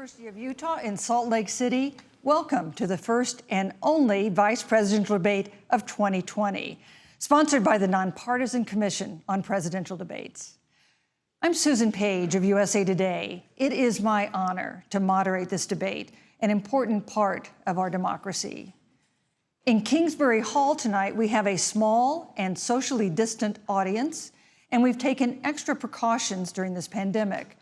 University of Utah in Salt Lake City, welcome to the first and only vice presidential debate of 2020, sponsored by the Nonpartisan Commission on Presidential Debates. I'm Susan Page of USA Today. It is my honor to moderate this debate, an important part of our democracy. In Kingsbury Hall tonight, we have a small and socially distant audience, and we've taken extra precautions during this pandemic.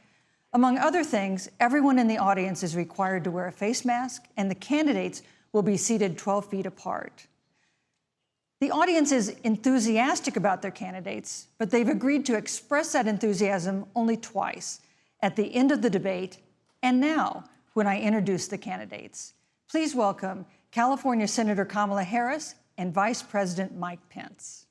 Among other things, everyone in the audience is required to wear a face mask, and the candidates will be seated 12 feet apart. The audience is enthusiastic about their candidates, but they've agreed to express that enthusiasm only twice, at the end of the debate and now when I introduce the candidates. Please welcome California Senator Kamala Harris and Vice President Mike Pence.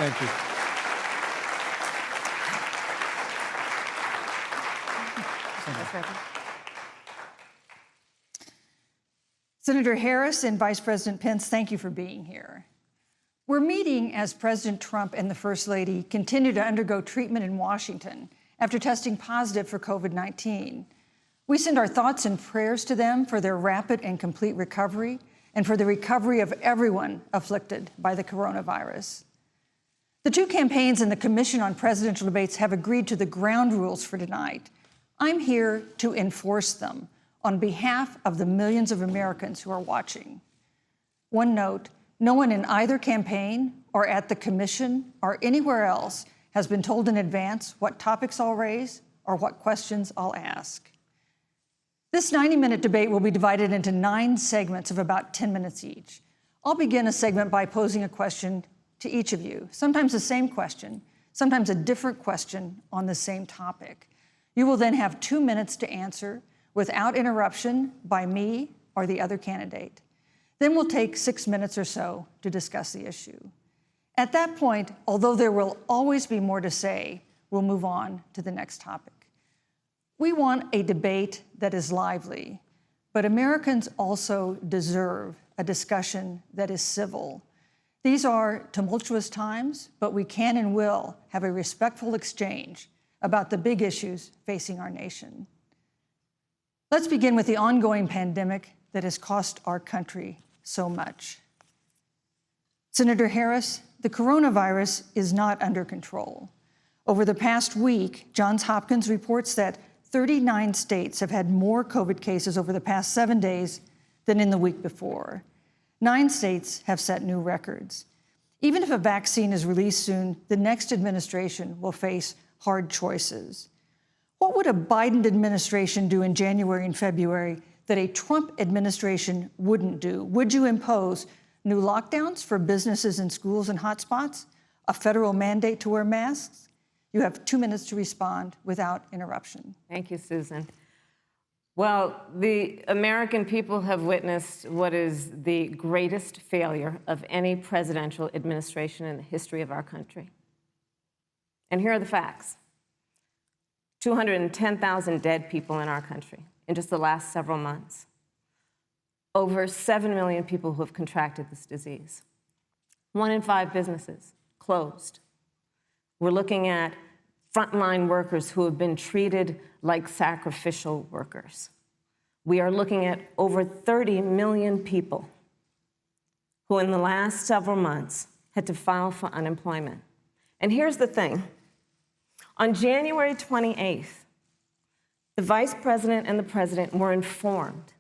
Thank you. Senator Harris and Vice President Pence, thank you for being here. We're meeting as President Trump and the First Lady continue to undergo treatment in Washington after testing positive for COVID-19. We send our thoughts and prayers to them for their rapid and complete recovery and for the recovery of everyone afflicted by the coronavirus. The two campaigns and the Commission on Presidential Debates have agreed to the ground rules for tonight. I'm here to enforce them on behalf of the millions of Americans who are watching. One note, no one in either campaign or at the Commission or anywhere else has been told in advance what topics I'll raise or what questions I'll ask. This 90-minute debate will be divided into 9 segments of about 10 minutes each. I'll begin a segment by posing a question to each of you, sometimes the same question, sometimes a different question on the same topic. You will then have 2 minutes to answer without interruption by me or the other candidate. Then we'll take 6 minutes or so to discuss the issue. At that point, although there will always be more to say, we'll move on to the next topic. We want a debate that is lively, but Americans also deserve a discussion that is civil. These are tumultuous times, but we can and will have a respectful exchange about the big issues facing our nation. Let's begin with the ongoing pandemic that has cost our country so much. Senator Harris, the coronavirus is not under control. Over the past week, Johns Hopkins reports that 39 states have had more COVID cases over the past 7 days than in the week before. 9 states have set new records. Even if a vaccine is released soon, the next administration will face hard choices. What would a Biden administration do in January and February that a Trump administration wouldn't do? Would you impose new lockdowns for businesses and schools and hotspots? A federal mandate to wear masks? You have 2 minutes to respond without interruption. Thank you, Susan. Well, the American people have witnessed what is the greatest failure of any presidential administration in the history of our country. And here are the facts. 210,000 dead people in our country in just the last several months. Over 7 million people who have contracted this disease. 1 in 5 businesses closed. We're looking at frontline workers who have been treated like sacrificial workers. We are looking at over 30 million people who in the last several months had to file for unemployment. And here's the thing. On January 28th, the Vice President and the President were informed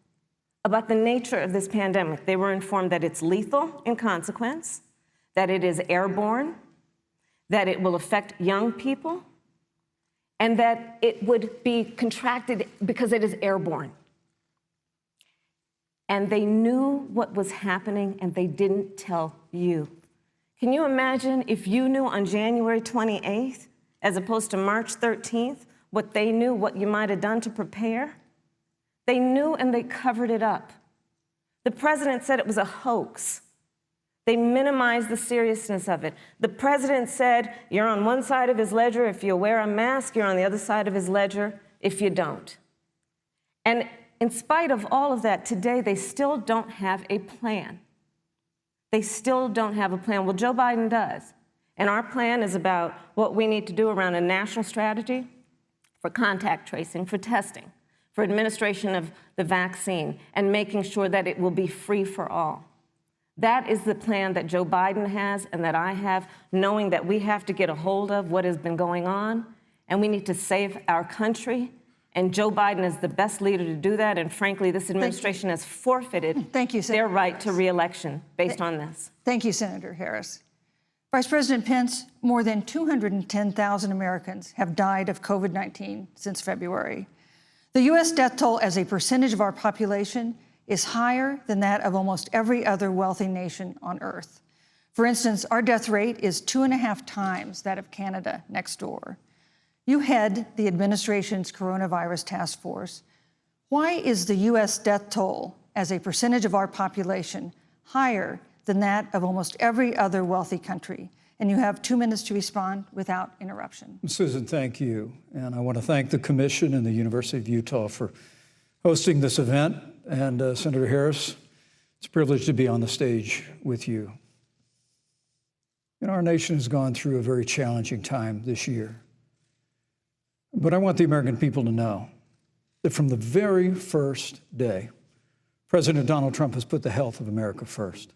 about the nature of this pandemic. They were informed that it's lethal in consequence, that it is airborne, that it will affect young people, and that it would be contracted because it is airborne. And they knew what was happening, and they didn't tell you. Can you imagine if you knew on January 28th, as opposed to March 13th, what they knew, what you might have done to prepare? They knew and they covered it up. The president said it was a hoax. They minimized the seriousness of it. The president said, you're on one side of his ledger if you wear a mask, you're on the other side of his ledger if you don't. And in spite of all of that, today they still don't have a plan. They still don't have a plan. Well, Joe Biden does. And our plan is about what we need to do around a national strategy for contact tracing, for testing, for administration of the vaccine, and making sure that it will be free for all. That is the plan that Joe Biden has and that I have, knowing that we have to get a hold of what has been going on, and we need to save our country. And Joe Biden is the best leader to do that. And frankly, this administration has forfeited their right to re-election based on this. Thank you, Senator Harris. Vice President Pence, more than 210,000 Americans have died of COVID-19 since February. The U.S. death toll as a percentage of our population is higher than that of almost every other wealthy nation on earth. For instance, our death rate is 2.5 times that of Canada next door. You head the administration's coronavirus task force. Why is the U.S. death toll as a percentage of our population higher than that of almost every other wealthy country? And you have 2 minutes to respond without interruption. Susan, thank you. And I want to thank the Commission and the University of Utah for hosting this event. And Senator Harris, it's a privilege to be on the stage with you. Our nation has gone through a very challenging time this year. But I want the American people to know that from the very first day, President Donald Trump has put the health of America first.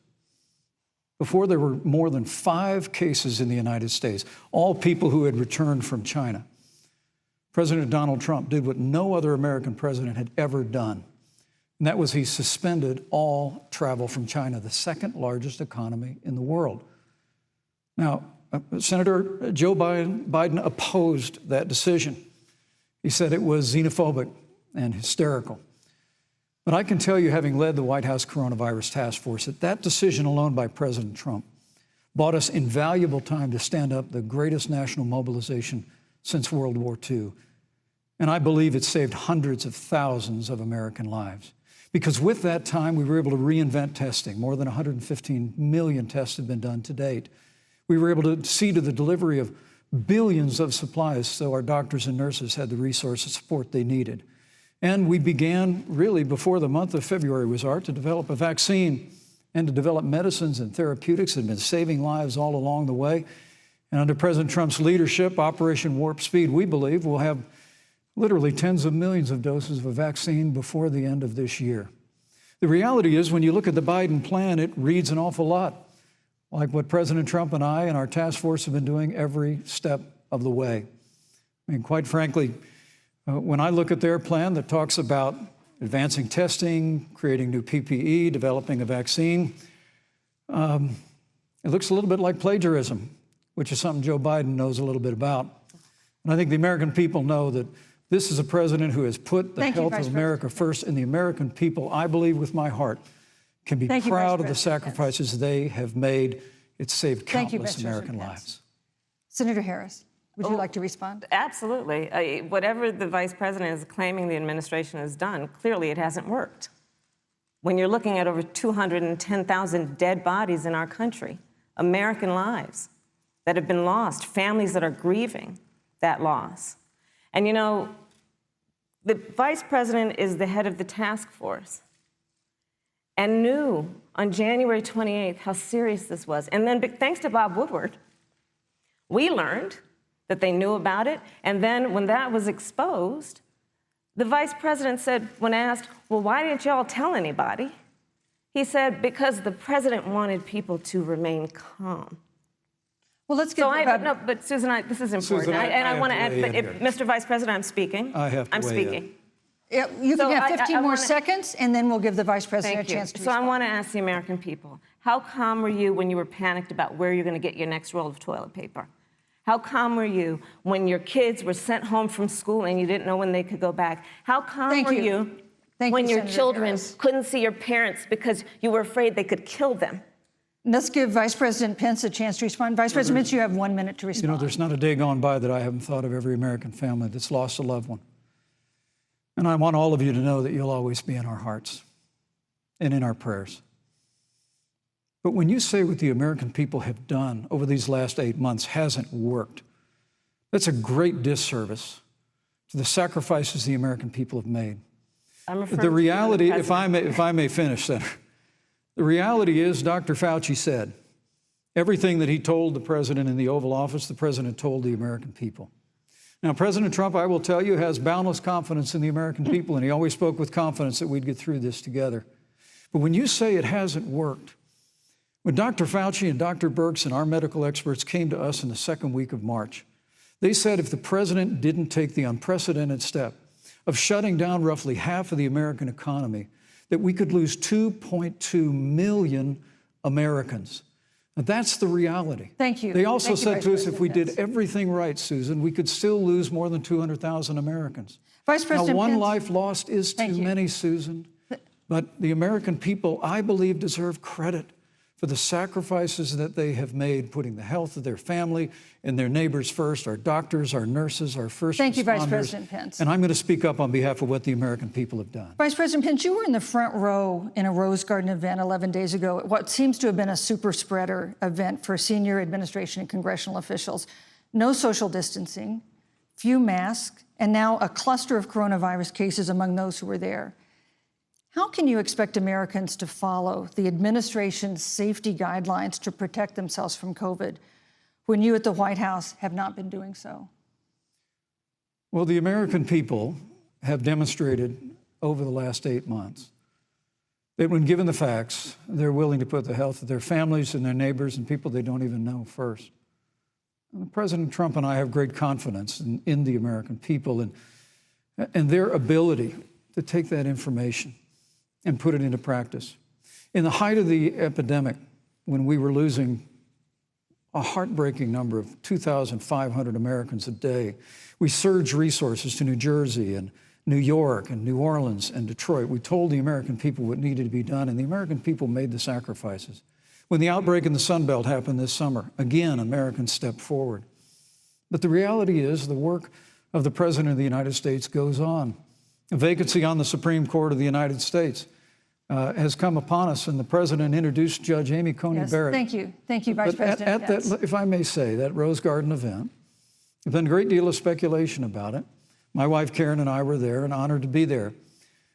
Before, there were more than 5 cases in the United States, all people who had returned from China. President Donald Trump did what no other American president had ever done, and that was he suspended all travel from China, the second largest economy in the world. Now, Senator Joe Biden opposed that decision. He said it was xenophobic and hysterical. But I can tell you, having led the White House Coronavirus Task Force, that decision alone by President Trump bought us invaluable time to stand up the greatest national mobilization since World War II. And I believe it saved hundreds of thousands of American lives. Because with that time, we were able to reinvent testing. More than 115 million tests have been done to date. We were able to see to the delivery of billions of supplies so our doctors and nurses had the resource and support they needed. And we began, really, before the month of February was out, to develop a vaccine and to develop medicines and therapeutics that have been saving lives all along the way. And under President Trump's leadership, Operation Warp Speed, we believe, will have literally tens of millions of doses of a vaccine before the end of this year. The reality is, when you look at the Biden plan, it reads an awful lot like what President Trump and I and our task force have been doing every step of the way. I mean, quite frankly, when I look at their plan that talks about advancing testing, creating new PPE, developing a vaccine, it looks a little bit like plagiarism, which is something Joe Biden knows a little bit about. And I think the American people know that this is a president who has put the health of America first, and the American people, I believe with my heart, can be proud of the sacrifices they have made. It's saved countless American lives. Senator Harris, would you like to respond? Absolutely. Whatever the vice president is claiming the administration has done, clearly it hasn't worked. When you're looking at over 210,000 dead bodies in our country, American lives that have been lost, families that are grieving that loss. And you know, the vice president is the head of the task force and knew on January 28th how serious this was. And then thanks to Bob Woodward, we learned that they knew about it. And then when that was exposed, the vice president said, when asked, well, why didn't y'all tell anybody? He said, because the president wanted people to remain calm. Well, let's get no, but Susan, this is important. Susan, I want to add, but Mr. Vice President, I'm speaking. I have to I'm weigh speaking. in. Yeah, you can have 15 more seconds, and then we'll give the vice president a chance to respond. So I want to ask the American people, how calm were you when you were panicked about where you're going to get your next roll of toilet paper? How calm were you when your kids were sent home from school and you didn't know when they could go back? How calm were you when your children couldn't see your parents because you were afraid they could kill them? Let's give Vice President Pence a chance to respond. Vice President Pence, you have 1 minute to respond. You know, there's not a day gone by that I haven't thought of every American family that's lost a loved one. And I want all of you to know that you'll always be in our hearts and in our prayers. But when you say what the American people have done over these last 8 months hasn't worked, that's a great disservice to the sacrifices the American people have made. I'm referring The to reality, the if I may finish, Senator, the reality is Dr. Fauci said everything that he told the president in the Oval Office, the president told the American people. Now, President Trump, I will tell you, has boundless confidence in the American people, and he always spoke with confidence that we'd get through this together. But when you say it hasn't worked, when Dr. Fauci and Dr. Birx and our medical experts came to us in the second week of March, they said if the president didn't take the unprecedented step of shutting down roughly half of the American economy, that we could lose 2.2 million Americans. Now, that's the reality. Thank you. They also Thank you, said Vice to us if we President did Pence. everything right, Susan, we could still lose more than 200,000 Americans. Vice President Now, one Pence. life lost is Thank too you. many, Susan. But the American people, I believe, deserve credit for the sacrifices that they have made, putting the health of their family and their neighbors first, our doctors, our nurses, our first Thank you, Vice responders. President Pence. And I'm going to speak up on behalf of what the American people have done. Vice President Pence, you were in the front row in a Rose Garden event 11 days ago at what seems to have been a super spreader event for senior administration and congressional officials. No social distancing, few masks, and now a cluster of coronavirus cases among those who were there. How can you expect Americans to follow the administration's safety guidelines to protect themselves from COVID when you at the White House have not been doing so? Well, the American people have demonstrated over the last 8 months that when given the facts, they're willing to put the health of their families and their neighbors and people they don't even know first. And President Trump and I have great confidence in the American people and their ability to take that information and put it into practice. In the height of the epidemic, when we were losing a heartbreaking number of 2,500 Americans a day, we surged resources to New Jersey and New York and New Orleans and Detroit. We told the American people what needed to be done, and the American people made the sacrifices. When the outbreak in the Sun Belt happened this summer, again, Americans stepped forward. But the reality is the work of the President of the United States goes on. A vacancy on the Supreme Court of the United States has come upon us, and the President introduced Judge Amy Coney Yes, Barrett. thank you. Thank you, Vice But President at Pence. that, if I may say, that Rose Garden event, there's been a great deal of speculation about it. My wife Karen and I were there and honored to be there.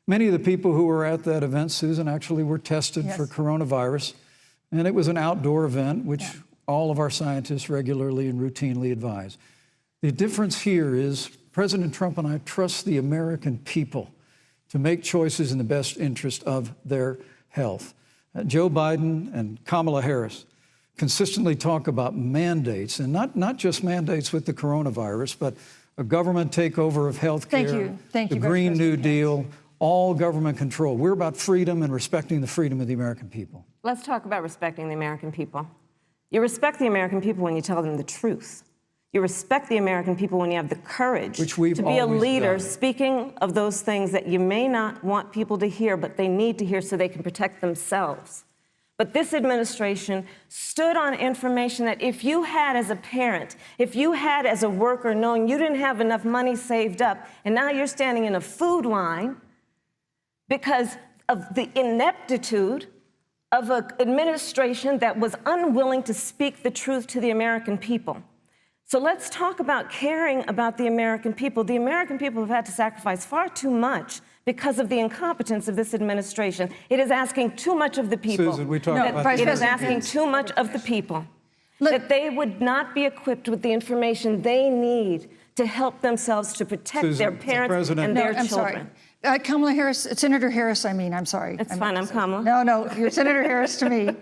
Many of the people who were at that event, Susan, actually were tested Yes. for coronavirus, and it was an outdoor event, which all of our scientists regularly and routinely advise. The difference here is President Trump and I trust the American people to make choices in the best interest of their health. Joe Biden and Kamala Harris consistently talk about mandates, and not just mandates with the coronavirus, but a government takeover of health care, Thank you, the Vice Green New President Pence. Deal, all government control. We're about freedom and respecting the freedom of the American people. Let's talk about respecting the American people. You respect the American people when you tell them the truth. You respect the American people when you have the courage Which we've to be a always leader done. speaking of those things that you may not want people to hear, but they need to hear so they can protect themselves. But this administration stood on information that if you had as a parent, if you had as a worker knowing you didn't have enough money saved up, and now you're standing in a food line because of the ineptitude of an administration that was unwilling to speak the truth to the American people. So let's talk about caring about the American people. The American people have had to sacrifice far too much because of the incompetence of this administration. It is asking too much of the people. Susan, we talked No, about Vice It this. is President asking Pence. too much of the people. Look- That they would not be equipped with the information they need to help themselves to protect Susan, their the parents President- and No, their I'm children. sorry. Kamala Harris, Senator Harris, I'm sorry. It's fine, I'm Kamala. No, you're Senator Harris to me.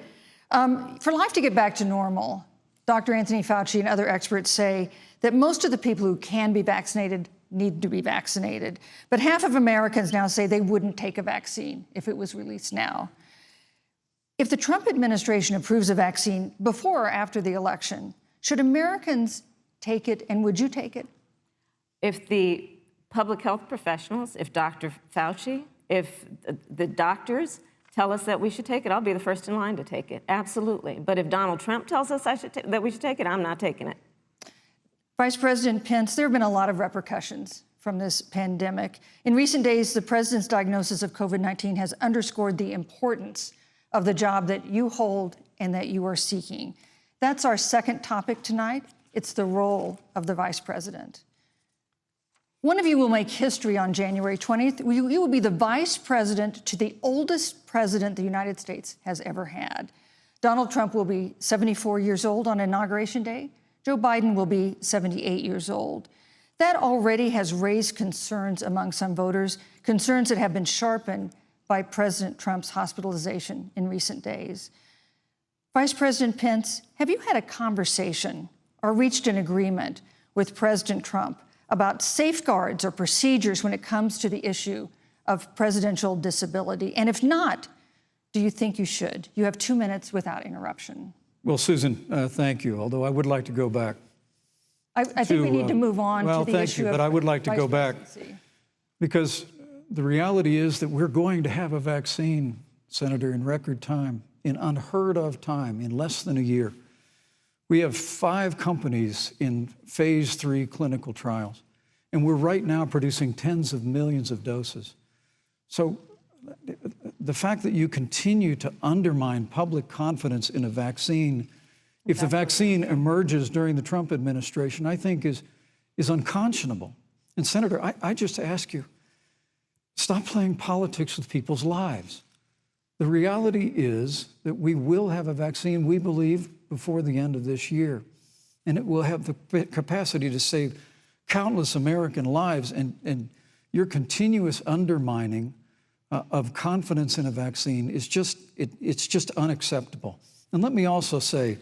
For life to get back to normal, Dr. Anthony Fauci and other experts say that most of the people who can be vaccinated need to be vaccinated. But half of Americans now say they wouldn't take a vaccine if it was released now. If the Trump administration approves a vaccine before or after the election, should Americans take it, and would you take it? If the public health professionals, if Dr. Fauci, if the doctors tell us that we should take it, I'll be the first in line to take it, absolutely. But if Donald Trump tells us that we should take it, I'm not taking it. Vice President Pence, there have been a lot of repercussions from this pandemic. In recent days, the president's diagnosis of COVID-19 has underscored the importance of the job that you hold and that you are seeking. That's our second topic tonight. It's the role of the vice president. One of you will make history on January 20th. You will be the vice president to the oldest president the United States has ever had. Donald Trump will be 74 years old on Inauguration Day. Joe Biden will be 78 years old. That already has raised concerns among some voters, concerns that have been sharpened by President Trump's hospitalization in recent days. Vice President Pence, have you had a conversation or reached an agreement with President Trump about safeguards or procedures when it comes to the issue of presidential disability? And if not, do you think you should? You have 2 minutes without interruption. Well, Susan, thank you, although I would like to go back. I think we need to move on to the issue of thank you, but I would like to go back because the reality is that we're going to have a vaccine, Senator, in record time, in unheard of time, in less than a year. We have 5 companies in phase 3 clinical trials, and we're right now producing tens of millions of doses. So the fact that you continue to undermine public confidence in a vaccine, if the vaccine emerges during the Trump administration, I think is unconscionable. And Senator, I just ask you, stop playing politics with people's lives. The reality is that we will have a vaccine, we believe, before the end of this year. And it will have the capacity to save countless American lives. And your continuous undermining of confidence in a vaccine is it's just unacceptable. And let me also say,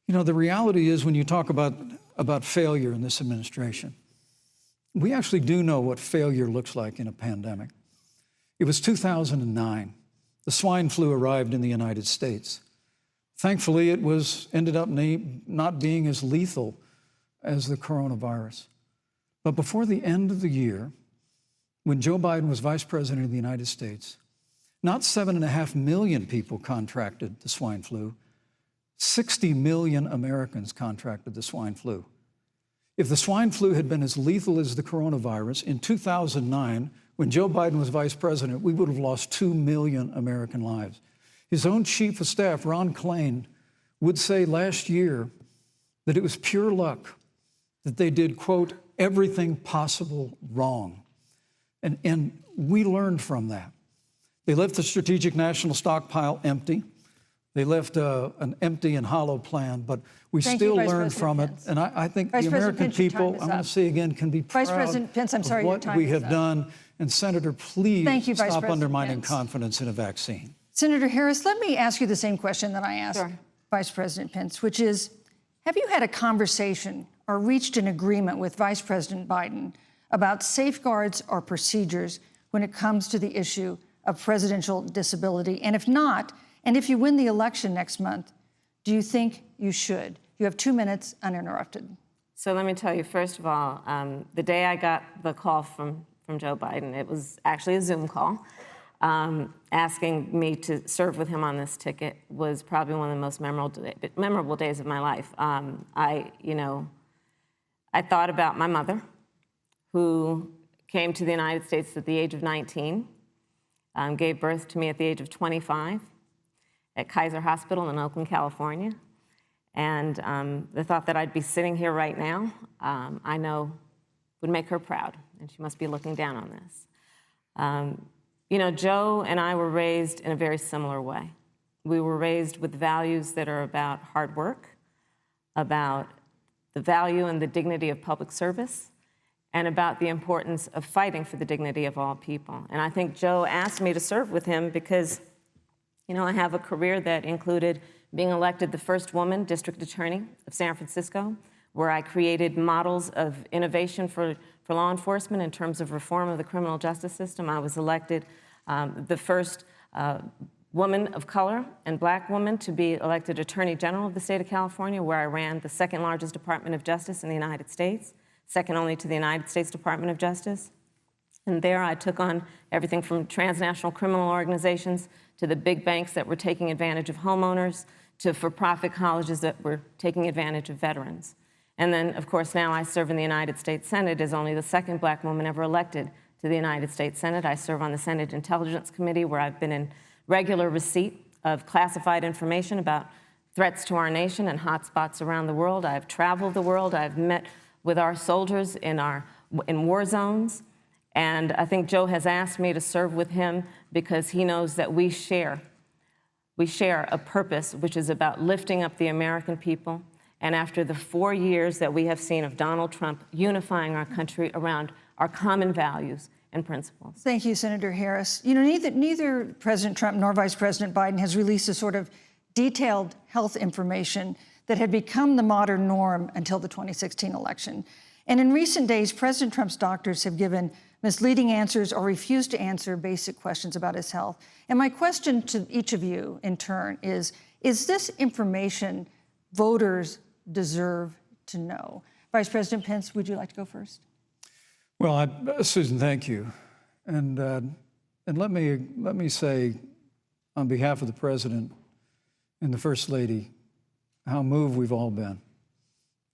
you know, the reality is when you talk about failure in this administration, we actually do know what failure looks like in a pandemic. It was 2009. The swine flu arrived in the United States. Thankfully, it ended up not being as lethal as the coronavirus. But before the end of the year, when Joe Biden was vice president of the United States, not 7.5 million people contracted the swine flu. 60 million Americans contracted the swine flu. If the swine flu had been as lethal as the coronavirus, in 2009, when Joe Biden was vice president, we would have lost 2 million American lives. His own chief of staff, Ron Klain, would say last year that it was pure luck that they did, quote, everything possible wrong. And we learned from that. They left the strategic national stockpile empty. They left an empty and hollow plan, but we still learned from it. And I think the American people, I'm going to say again, can be proud of what we have done. And Senator, please stop undermining confidence in a vaccine. Senator Harris, let me ask you the same question that I asked Vice President Pence, which is, have you had a conversation or reached an agreement with Vice President Biden about safeguards or procedures when it comes to the issue of presidential disability? And if not, and if you win the election next month, do you think you should? You have 2 minutes uninterrupted. So let me tell you, first of all, the day I got the call from Joe Biden, it was actually a Zoom call, asking me to serve with him on this ticket was probably one of the most memorable days of my life. I thought about my mother, who came to the United States at the age of 19, gave birth to me at the age of 25 at Kaiser Hospital in Oakland, California. And the thought that I'd be sitting here right now, I know would make her proud, and she must be looking down on this. Joe and I were raised in a very similar way. We were raised with values that are about hard work, about the value and the dignity of public service, and about the importance of fighting for the dignity of all people. And I think Joe asked me to serve with him because, I have a career that included being elected the first woman district attorney of San Francisco, where I created models of innovation for law enforcement in terms of reform of the criminal justice system. I was elected the first woman of color and Black woman to be elected Attorney General of the state of California, where I ran the second largest Department of Justice in the United States, second only to the United States Department of Justice. And there I took on everything from transnational criminal organizations to the big banks that were taking advantage of homeowners to for-profit colleges that were taking advantage of veterans. And then, of course, now I serve in the United States Senate as only the second Black woman ever elected to the United States Senate. I serve on the Senate Intelligence Committee, where I've been in regular receipt of classified information about threats to our nation and hotspots around the world. I've traveled the world. I've met with our soldiers in our in war zones. And I think Joe has asked me to serve with him because he knows that we share a purpose which is about lifting up the American people. And after the 4 years that we have seen of Donald Trump unifying our country around our common values and principles. Thank you, Senator Harris. You know, neither President Trump nor Vice President Biden has released a sort of detailed health information that had become the modern norm until the 2016 election. And in recent days, President Trump's doctors have given misleading answers or refused to answer basic questions about his health. And my question to each of you in turn is this information voters deserve to know? Vice President Pence, would you like to go first? Well, Susan, thank you. And let me say, on behalf of the President and the First Lady, how moved we've all been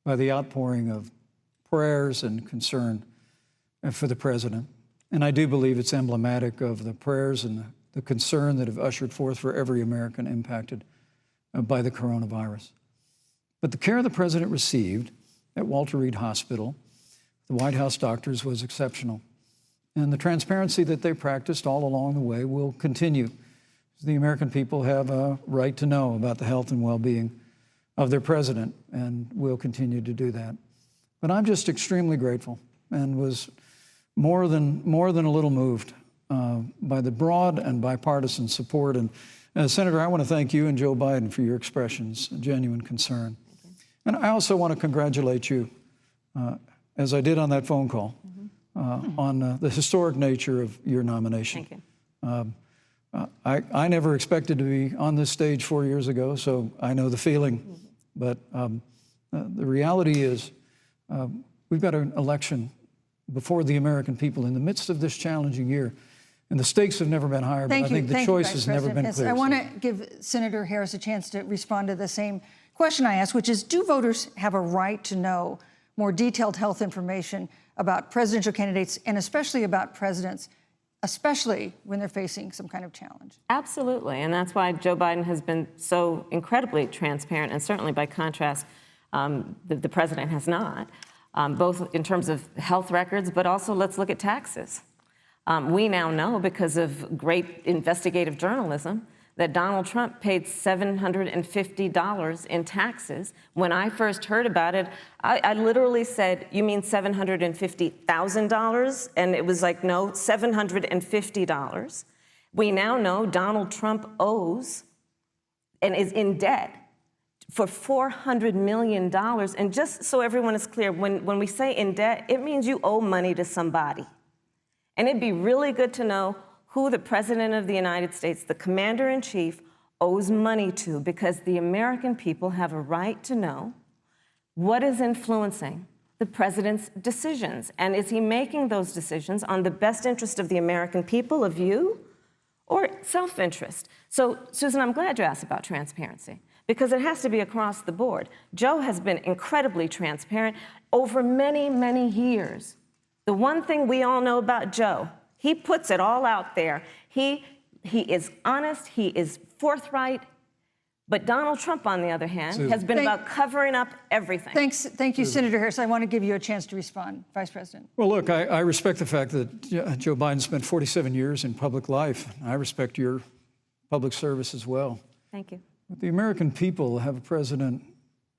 by the outpouring of prayers and concern for the President. And I do believe it's emblematic of the prayers and the concern that have ushered forth for every American impacted by the coronavirus. But the care the President received at Walter Reed Hospital, the White House doctors, was exceptional. And the transparency that they practiced all along the way will continue. The American people have a right to know about the health and well-being of their president, and will continue to do that. But I'm just extremely grateful and was more than a little moved by the broad and bipartisan support. And Senator, I want to thank you and Joe Biden for your expressions of genuine concern. And I also want to congratulate you, as I did on that phone call, on the historic nature of your nomination. Thank you. I never expected to be on this stage 4 years ago, so I know the feeling. But the reality is we've got an election before the American people in the midst of this challenging year. And the stakes have never been higher, but I think the choice has never been clearer. I want to give Senator Harris a chance to respond to the same question I asked, which is, do voters have a right to know more detailed health information about presidential candidates and especially about presidents, especially when they're facing some kind of challenge? Absolutely, and that's why Joe Biden has been so incredibly transparent, and certainly by contrast, the president has not, both in terms of health records, but also let's look at taxes. We now know, because of great investigative journalism, that Donald Trump paid $750 in taxes. When I first heard about it, I literally said, "You mean $750,000? And it was like, no, $750. We now know Donald Trump owes and is in debt for $400 million. And just so everyone is clear, when we say in debt, it means you owe money to somebody. And it'd be really good to know who the President of the United States, the Commander-in-Chief, owes money to, because the American people have a right to know what is influencing the President's decisions. And is he making those decisions on the best interest of the American people, of you, or self-interest? So, Susan, I'm glad you asked about transparency, because it has to be across the board. Joe has been incredibly transparent over many, many years. The one thing we all know about Joe, he puts it all out there. He is honest, he is forthright. But Donald Trump, on the other hand, has been about covering up everything. Thank you, Senator Harris. I want to give you a chance to respond, Vice President. Well, look, I respect the fact that Joe Biden spent 47 years in public life. I respect your public service as well. Thank you. But the American people have a president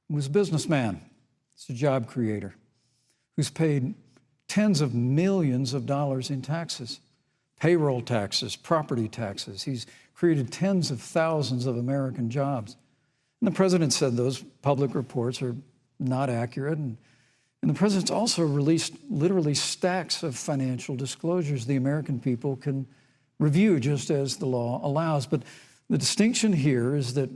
who's a businessman, he's a job creator, who's paid tens of millions of dollars in taxes, payroll taxes, property taxes. He's created tens of thousands of American jobs. And the president said those public reports are not accurate. And the president's also released literally stacks of financial disclosures the American people can review just as the law allows. But the distinction here is that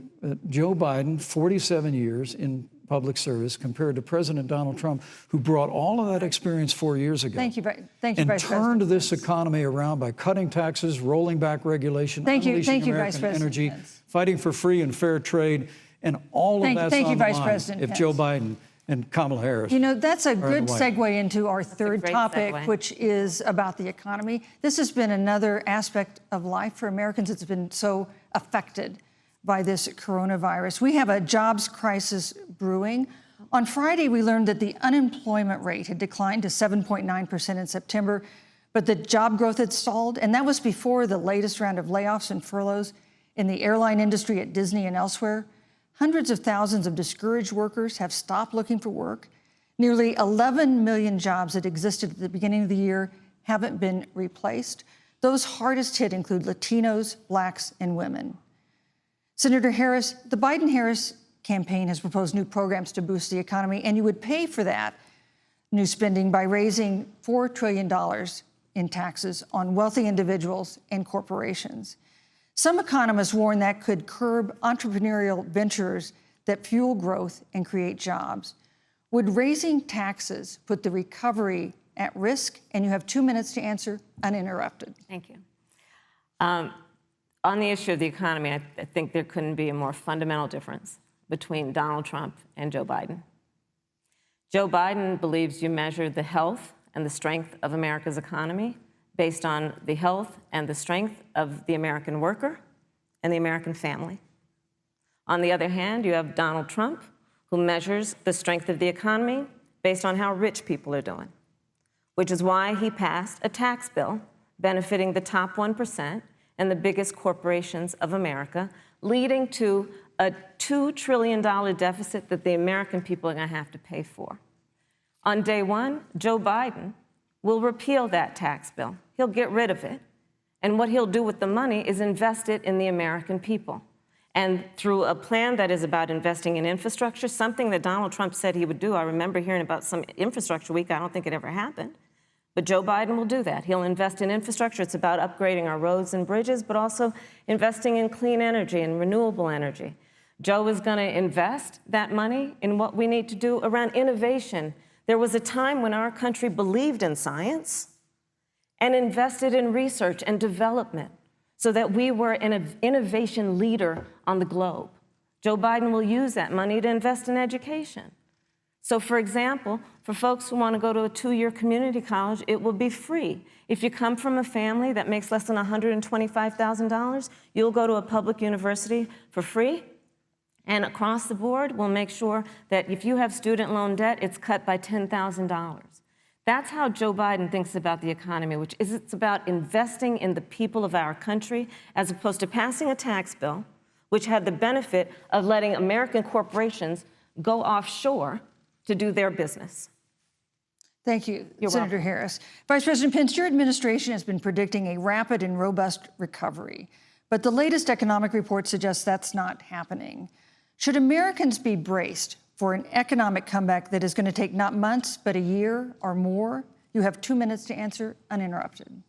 Joe Biden, 47 years in public service, compared to President Donald Trump, who brought all of that experience 4 years ago. Thank you, Vice and President. Turned this economy around by cutting taxes, rolling back regulation, unleashing American energy, fighting for free and fair trade, and all of that's on the line if Joe Biden and Kamala Harris. You know, that's a good segue into our third topic, which is about the economy. This has been another aspect of life for Americans that's been so affected by this coronavirus. We have a jobs crisis brewing. On Friday, we learned that the unemployment rate had declined to 7.9% in September, but that job growth had stalled, and that was before the latest round of layoffs and furloughs in the airline industry at Disney and elsewhere. Hundreds of thousands of discouraged workers have stopped looking for work. Nearly 11 million jobs that existed at the beginning of the year haven't been replaced. Those hardest hit include Latinos, Blacks, and women. Senator Harris, the Biden-Harris campaign has proposed new programs to boost the economy, and you would pay for that new spending by raising $4 trillion in taxes on wealthy individuals and corporations. Some economists warn that could curb entrepreneurial ventures that fuel growth and create jobs. Would raising taxes put the recovery at risk? And you have 2 minutes to answer uninterrupted. Thank you. On the issue of the economy, I think there couldn't be a more fundamental difference between Donald Trump and Joe Biden. Joe Biden believes you measure the health and the strength of America's economy based on the health and the strength of the American worker and the American family. On the other hand, you have Donald Trump, who measures the strength of the economy based on how rich people are doing, which is why he passed a tax bill benefiting the top 1% and the biggest corporations of America, leading to a $2 trillion deficit that the American people are going to have to pay for. On day one, Joe Biden will repeal that tax bill. He'll get rid of it. And what he'll do with the money is invest it in the American people. And through a plan that is about investing in infrastructure, something that Donald Trump said he would do. I remember hearing about some infrastructure week. I don't think it ever happened. But Joe Biden will do that. He'll invest in infrastructure. It's about upgrading our roads and bridges, but also investing in clean energy and renewable energy. Joe is going to invest that money in what we need to do around innovation. There was a time when our country believed in science and invested in research and development so that we were an innovation leader on the globe. Joe Biden will use that money to invest in education. So, for example, for folks who want to go to a 2-year community college, it will be free. If you come from a family that makes less than $125,000, you'll go to a public university for free. And across the board, we'll make sure that if you have student loan debt, it's cut by $10,000. That's how Joe Biden thinks about the economy, which is it's about investing in the people of our country as opposed to passing a tax bill, which had the benefit of letting American corporations go offshore to do their business. Thank you, You're Senator welcome. Harris. Vice President Pence, your administration has been predicting a rapid and robust recovery, but the latest economic report suggests that's not happening. Should Americans be braced for an economic comeback that is going to take not months, but a year or more? You have 2 minutes to answer uninterrupted.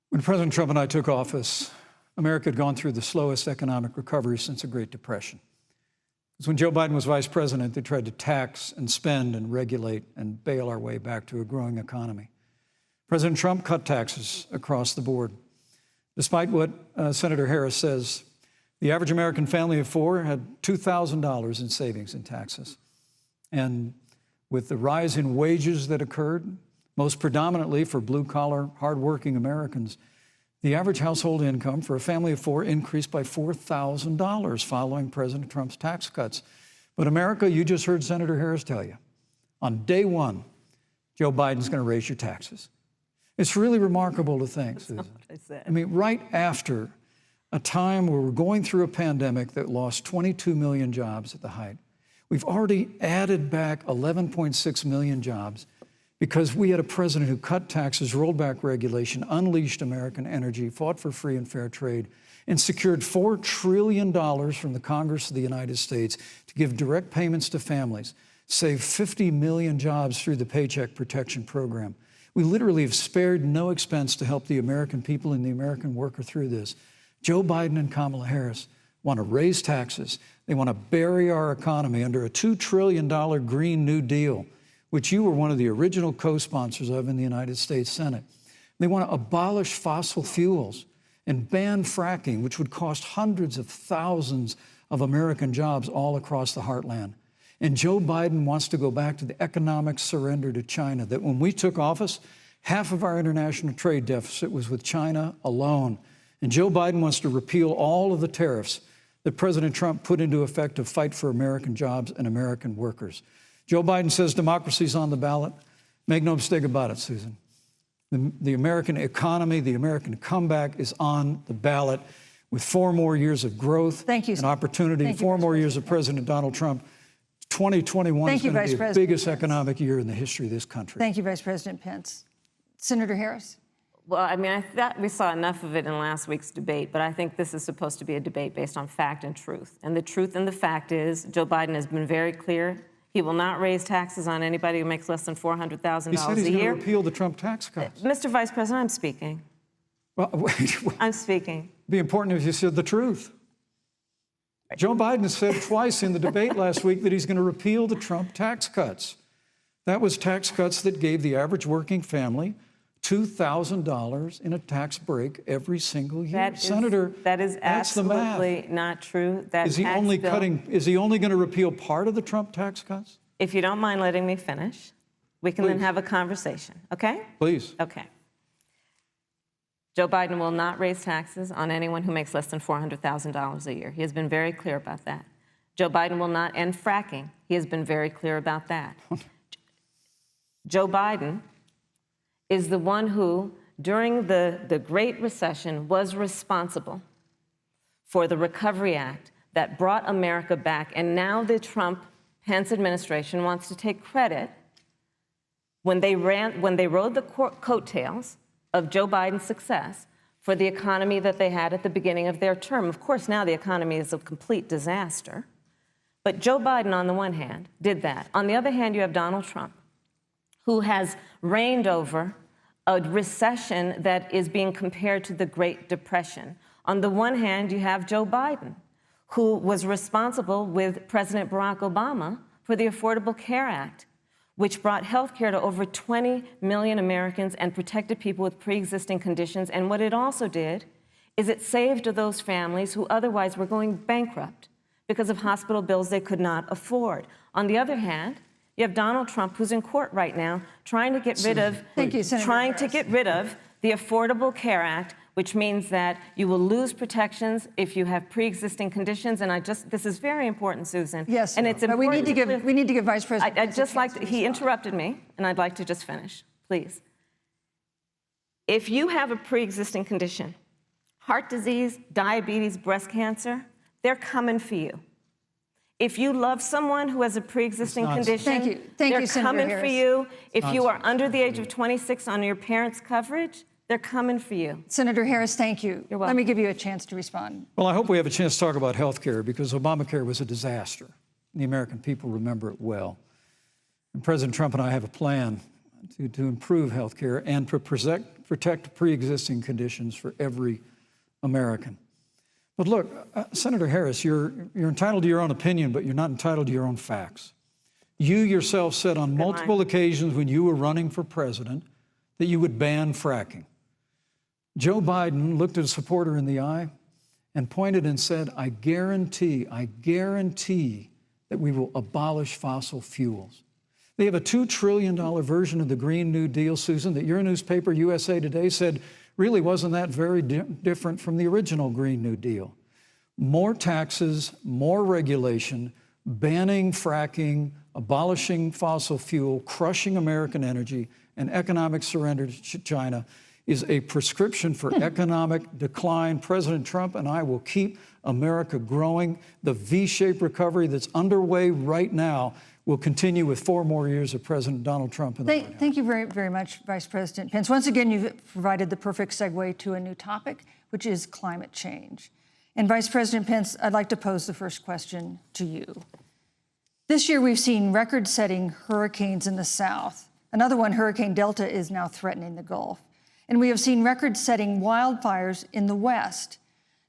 When President Trump and I took office, America had gone through the slowest economic recovery since the Great Depression. Because when Joe Biden was vice president, they tried to tax and spend and regulate and bail our way back to a growing economy. President Trump cut taxes across the board. Despite what Senator Harris says, the average American family of 4 had $2,000 in savings in taxes. And with the rise in wages that occurred, most predominantly for blue-collar, hardworking Americans, the average household income for a family of 4 increased by $4,000 following President Trump's tax cuts. But America, you just heard Senator Harris tell you, on day one, Joe Biden's going to raise your taxes. It's really remarkable to think, Susan. That's not what I said. I mean, right after a time where we're going through a pandemic that lost 22 million jobs at the height, we've already added back 11.6 million jobs because we had a president who cut taxes, rolled back regulation, unleashed American energy, fought for free and fair trade, and secured $4 trillion from the Congress of the United States to give direct payments to families, saved 50 million jobs through the Paycheck Protection Program. We literally have spared no expense to help the American people and the American worker through this. Joe Biden and Kamala Harris want to raise taxes. They want to bury our economy under a $2 trillion Green New Deal, which you were one of the original co-sponsors of in the United States Senate. They want to abolish fossil fuels and ban fracking, which would cost hundreds of thousands of American jobs all across the heartland. And Joe Biden wants to go back to the economic surrender to China, that when we took office, half of our international trade deficit was with China alone. And Joe Biden wants to repeal all of the tariffs that President Trump put into effect to fight for American jobs and American workers. Joe Biden says democracy's on the ballot. Make no mistake about it, Susan. The American economy, the American comeback is on the ballot with 4 more years of growth and opportunity, 4 more years of President Donald Trump. 2021 is going to be the biggest economic year in the history of this country. Thank you, Vice President Pence. Senator Harris. Well, I mean, I thought we saw enough of it in last week's debate, but I think this is supposed to be a debate based on fact and truth. And the truth and the fact is Joe Biden has been very clear. He will not raise taxes on anybody who makes less than $400,000 a year. He said he's going to repeal the Trump tax cuts. Mr. Vice President, I'm speaking. Well, wait. I'm speaking. It'd be important if you said the truth. Joe Biden said twice in the debate last week that he's going to repeal the Trump tax cuts. That was tax cuts that gave the average working family $2,000 in a tax break every single year. Senator, that is that's the math. absolutely not true. That is he only going to repeal part of the Trump tax cuts? If you don't mind letting me finish, we can then have a conversation, okay? Please. Okay. Joe Biden will not raise taxes on anyone who makes less than $400,000 a year. He has been very clear about that. Joe Biden will not end fracking. He has been very clear about that. Joe Biden is the one who, during the Great Recession, was responsible for the Recovery Act that brought America back. And now the Trump-Pence administration wants to take credit when they rode the coattails of Joe Biden's success for the economy that they had at the beginning of their term. Of course, now the economy is a complete disaster. But Joe Biden, on the one hand, did that. On the other hand, you have Donald Trump, who has reigned over a recession that is being compared to the Great Depression. On the one hand, you have Joe Biden, who was responsible with President Barack Obama for the Affordable Care Act, which brought health care to over 20 million Americans and protected people with pre-existing conditions. And what it also did is it saved those families who otherwise were going bankrupt because of hospital bills they could not afford. On the other hand, you have Donald Trump, who's in court right now, trying to get rid of the Affordable Care Act, which means that you will lose protections if you have pre-existing conditions. And this is very important, Susan. Yes, and it's important. We need to give Vice President. He interrupted me, and I'd like to just finish, please. If you have a pre-existing condition, heart disease, diabetes, breast cancer, they're coming for you. If you love someone who has a pre-existing condition, they're coming for you. If you are under the age of 26 on your parents' coverage, they're coming for you. Senator Harris, thank you. You're welcome. Let me give you a chance to respond. Well, I hope we have a chance to talk about health care because Obamacare was a disaster. The American people remember it well. And President Trump and I have a plan to improve health care and to protect pre-existing conditions for every American. But look, Senator Harris, you're entitled to your own opinion, but you're not entitled to your own facts. You yourself said on multiple occasions when you were running for president that you would ban fracking. Joe Biden looked at a supporter in the eye and pointed and said, I guarantee that we will abolish fossil fuels. They have a $2 trillion version of the Green New Deal, Susan, that your newspaper, USA Today, said really wasn't that very different from the original Green New Deal. More taxes, more regulation, banning fracking, abolishing fossil fuel, crushing American energy, and economic surrender to China is a prescription for economic decline. President Trump and I will keep America growing. The V-shaped recovery that's underway right now will continue with 4 more years of President Donald Trump in the White House. Thank you very, very much, Vice President Pence. Once again, you've provided the perfect segue to a new topic, which is climate change. And Vice President Pence, I'd like to pose the first question to you. This year, we've seen record-setting hurricanes in the South. Another one, Hurricane Delta, is now threatening the Gulf. And we have seen record-setting wildfires in the West.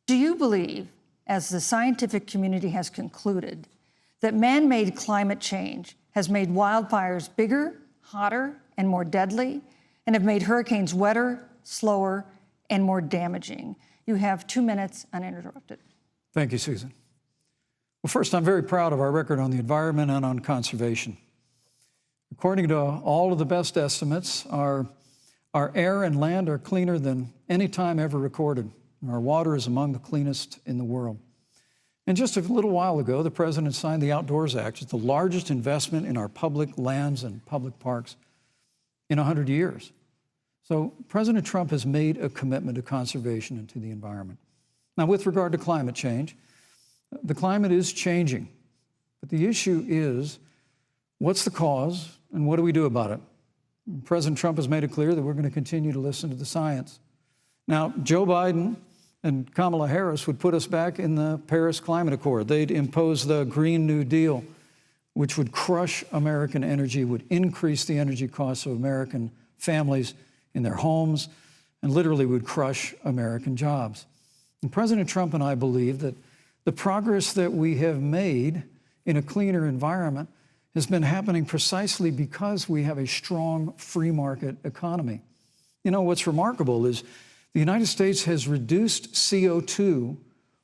Do you believe, as the scientific community has concluded, that man-made climate change has made wildfires bigger, hotter, and more deadly, and have made hurricanes wetter, slower, and more damaging? You have 2 minutes uninterrupted. Thank you, Susan. Well, first, I'm very proud of our record on the environment and on conservation. According to all of the best estimates, our air and land are cleaner than any time ever recorded. Our water is among the cleanest in the world. And just a little while ago, the president signed the Outdoors Act. It's the largest investment in our public lands and public parks in 100 years. So President Trump has made a commitment to conservation and to the environment. Now, with regard to climate change, the climate is changing. But the issue is, what's the cause and what do we do about it? President Trump has made it clear that we're going to continue to listen to the science. Now, Joe Biden and Kamala Harris would put us back in the Paris Climate Accord. They'd impose the Green New Deal, which would crush American energy, would increase the energy costs of American families in their homes, and literally would crush American jobs. And President Trump and I believe that the progress that we have made in a cleaner environment has been happening precisely because we have a strong free market economy. You know, what's remarkable is the United States has reduced CO2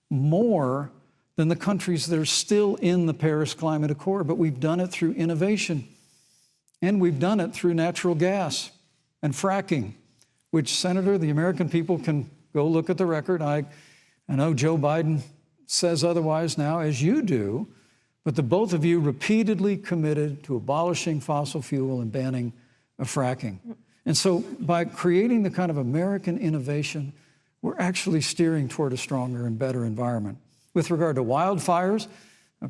more than the countries that are still in the Paris Climate Accord, but we've done it through innovation, and we've done it through natural gas and fracking, which, Senator, the American people can go look at the record. I know Joe Biden says otherwise now, as you do, but the both of you repeatedly committed to abolishing fossil fuel and banning fracking. And so by creating the kind of American innovation, we're actually steering toward a stronger and better environment. With regard to wildfires,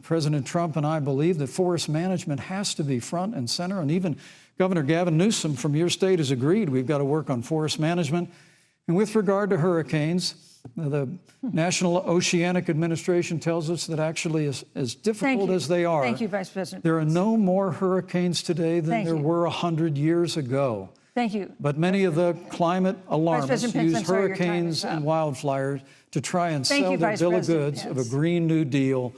President Trump and I believe that forest management has to be front and center, and even Governor Gavin Newsom from your state has agreed we've got to work on forest management. And with regard to hurricanes, the National Oceanic Administration tells us that actually as difficult as they are, Thank you, Vice President. There are no more hurricanes today than there were 100 years ago. Thank you. But many of the climate alarmists Pence, use hurricanes and wildfires to try and Thank sell you, their Vice bill of President goods Pence. of a Green New Deal.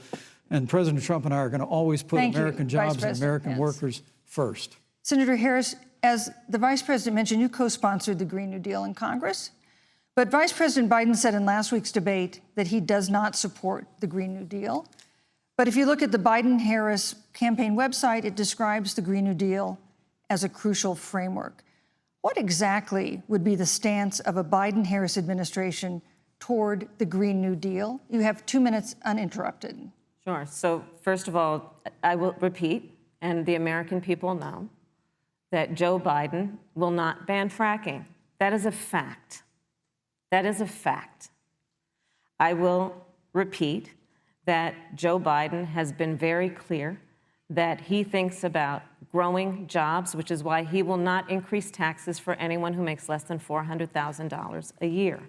And President Trump and I are going to always put Thank you, American Vice jobs and President American Pence. workers first. Senator Harris, as the Vice President mentioned, you co-sponsored the Green New Deal in Congress. But Vice President Biden said in last week's debate that he does not support the Green New Deal. But if you look at the Biden-Harris campaign website, it describes the Green New Deal as a crucial framework. What exactly would be the stance of a Biden-Harris administration toward the Green New Deal? You have 2 minutes uninterrupted. Sure. So first of all, I will repeat, and the American people know, that Joe Biden will not ban fracking. That is a fact. That is a fact. I will repeat that Joe Biden has been very clear that he thinks about growing jobs, which is why he will not increase taxes for anyone who makes less than $400,000 a year.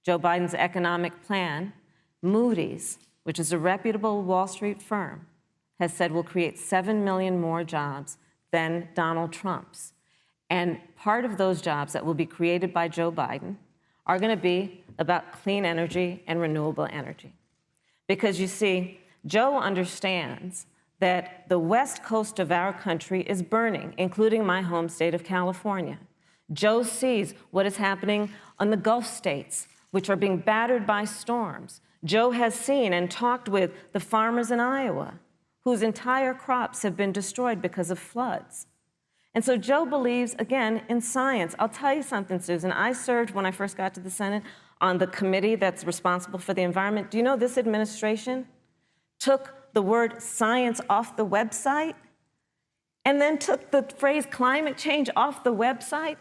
Joe Biden's economic plan, Moody's, which is a reputable Wall Street firm, has said will create 7 million more jobs than Donald Trump's. And part of those jobs that will be created by Joe Biden are going to be about clean energy and renewable energy. Because you see, Joe understands that the west coast of our country is burning, including my home state of California. Joe sees what is happening on the Gulf states, which are being battered by storms. Joe has seen and talked with the farmers in Iowa, whose entire crops have been destroyed because of floods. And so Joe believes, again, in science. I'll tell you something, Susan. I served, when I first got to the Senate, on the committee that's responsible for the environment. Do you know this administration took the word science off the website and then took the phrase climate change off the website?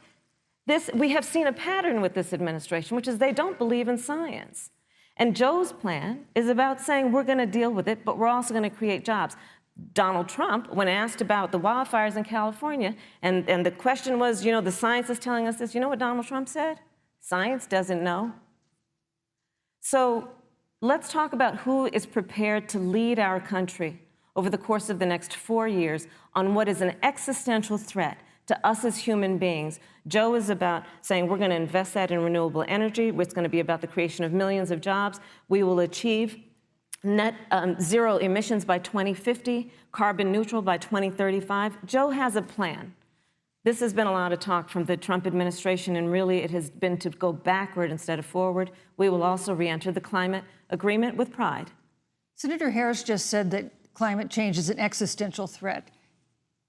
We have seen a pattern with this administration, which is they don't believe in science. And Joe's plan is about saying we're going to deal with it, but we're also going to create jobs. Donald Trump, when asked about the wildfires in California, and the question was, you know, the science is telling us this, you know what Donald Trump said? Science doesn't know. So let's talk about who is prepared to lead our country over the course of the next 4 years on what is an existential threat to us as human beings. Joe is about saying we're going to invest that in renewable energy. It's going to be about the creation of millions of jobs. We will achieve net zero emissions by 2050, carbon neutral by 2035. Joe has a plan. This has been a lot of talk from the Trump administration, and really it has been to go backward instead of forward. We will also re-enter the climate agreement with pride. Senator Harris just said that climate change is an existential threat.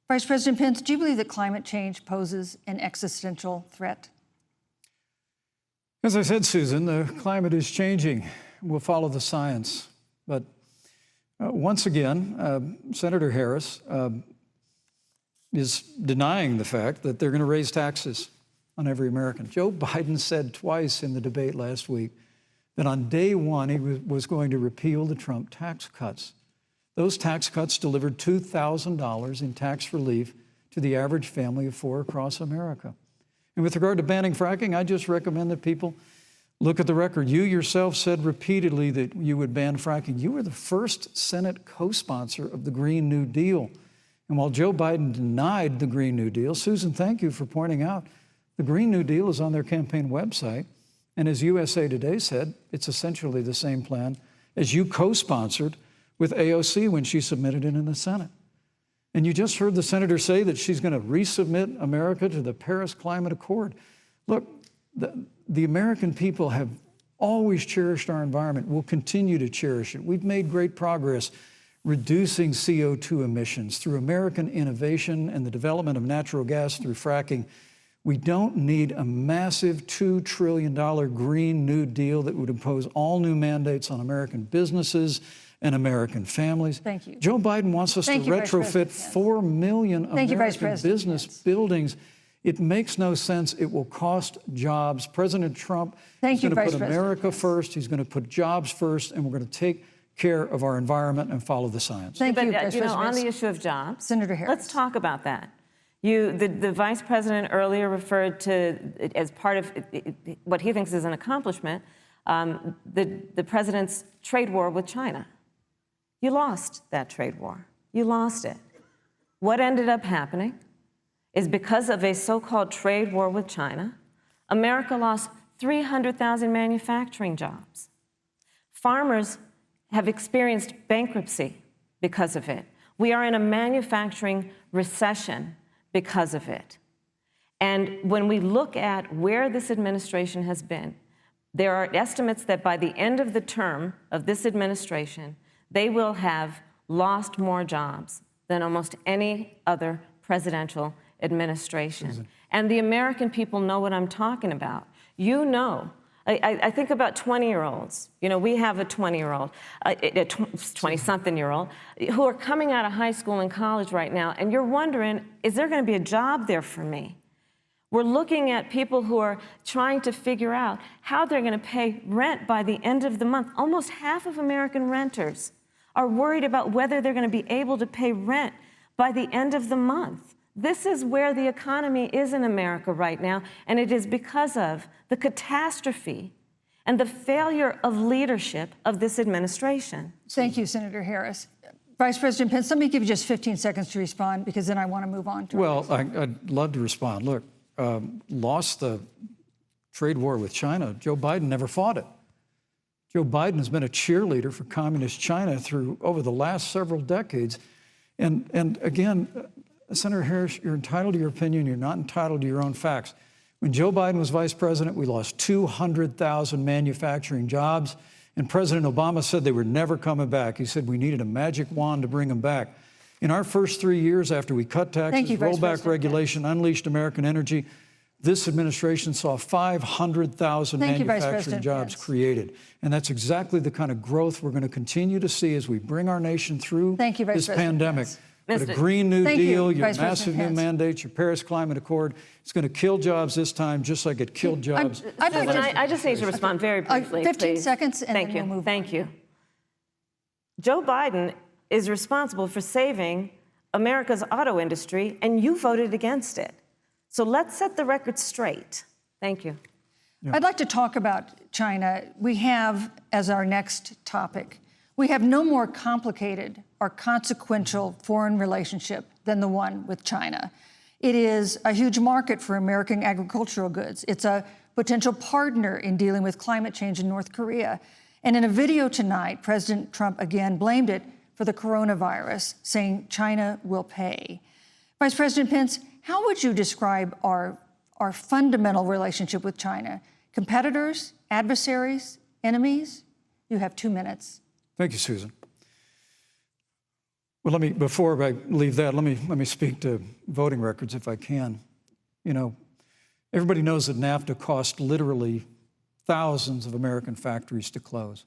Vice President Pence, do you believe that climate change poses an existential threat? As I said, Susan, the climate is changing. We'll follow the science. But once again, Senator Harris is denying the fact that they're going to raise taxes on every American. Joe Biden said twice in the debate last week that on day one he was going to repeal the Trump tax cuts. Those tax cuts delivered $2,000 in tax relief to the average family of four across America. And with regard to banning fracking, I just recommend that people look at the record. You yourself said repeatedly that you would ban fracking. You were the first Senate co-sponsor of the Green New Deal. And while Joe Biden denied the Green New Deal, Susan, thank you for pointing out, the Green New Deal is on their campaign website. And as USA Today said, it's essentially the same plan as you co-sponsored with AOC when she submitted it in the Senate. And you just heard the senator say that she's going to resubmit America to the Paris Climate Accord. Look, the American people have always cherished our environment. We'll continue to cherish it. We've made great progress reducing CO2 emissions through American innovation and the development of natural gas through fracking. We don't need a massive $2 trillion Green New Deal that would impose all new mandates on American businesses and American families. Thank you. Joe Biden wants us to retrofit 4 million American business buildings. It makes no sense. It will cost jobs. President Trump is going to put America first. He's going to put jobs first, and we're going to take care of our environment and follow the science. Thank you, Vice President. On the issue of jobs, Senator Harris, let's talk about that. The Vice President earlier referred to, as part of what he thinks is an accomplishment, the President's trade war with China. You lost that trade war. You lost it. What ended up happening is because of a so-called trade war with China, America lost 300,000 manufacturing jobs. Farmers have experienced bankruptcy because of it. We are in a manufacturing recession because of it. And when we look at where this administration has been, there are estimates that by the end of the term of this administration, they will have lost more jobs than almost any other presidential administration. And the American people know what I'm talking about. You know, I think about 20-year-olds. You know, we have a 20-year-old, a 20-something-year-old, who are coming out of high school and college right now, and you're wondering, is there going to be a job there for me? We're looking at people who are trying to figure out how they're going to pay rent by the end of the month. Almost half of American renters are worried about whether they're going to be able to pay rent by the end of the month. This is where the economy is in America right now, and it is because of the catastrophe and the failure of leadership of this administration. Thank you, Senator Harris. Vice President Pence, let me give you just 15 seconds to respond, because then I want to move on to I'd love to respond. Look, lost the trade war with China. Joe Biden never fought it. Joe Biden has been a cheerleader for communist China over the last several decades. And again, Senator Harris, you're entitled to your opinion. You're not entitled to your own facts. When Joe Biden was vice president, we lost 200,000 manufacturing jobs, and President Obama said they were never coming back. He said we needed a magic wand to bring them back. In our first 3 years after we cut taxes, rolled back regulation, unleashed American energy, this administration saw 500,000 manufacturing jobs created. And that's exactly the kind of growth we're going to continue to see as we bring our nation through this pandemic. But a Green New Deal, your massive new mandates, your Paris Climate Accord, it's going to kill jobs this time, just like it killed jobs. I just need to respond very briefly, 15 please. seconds, and Thank then you. we'll move Thank on. you. Joe Biden is responsible for saving America's auto industry, and you voted against it. So let's set the record straight. Thank you. I'd like to talk about China. We have, as our next topic, we have no more complicated or consequential foreign relationship than the one with China. It is a huge market for American agricultural goods. It's a potential partner in dealing with climate change in North Korea. And in a video tonight, President Trump again blamed it for the coronavirus, saying China will pay. Vice President Pence, how would you describe our fundamental relationship with China? Competitors, adversaries, enemies? You have 2 minutes. Thank you, Susan. Well, before I leave that, let me speak to voting records if I can. You know, everybody knows that NAFTA cost literally thousands of American factories to close.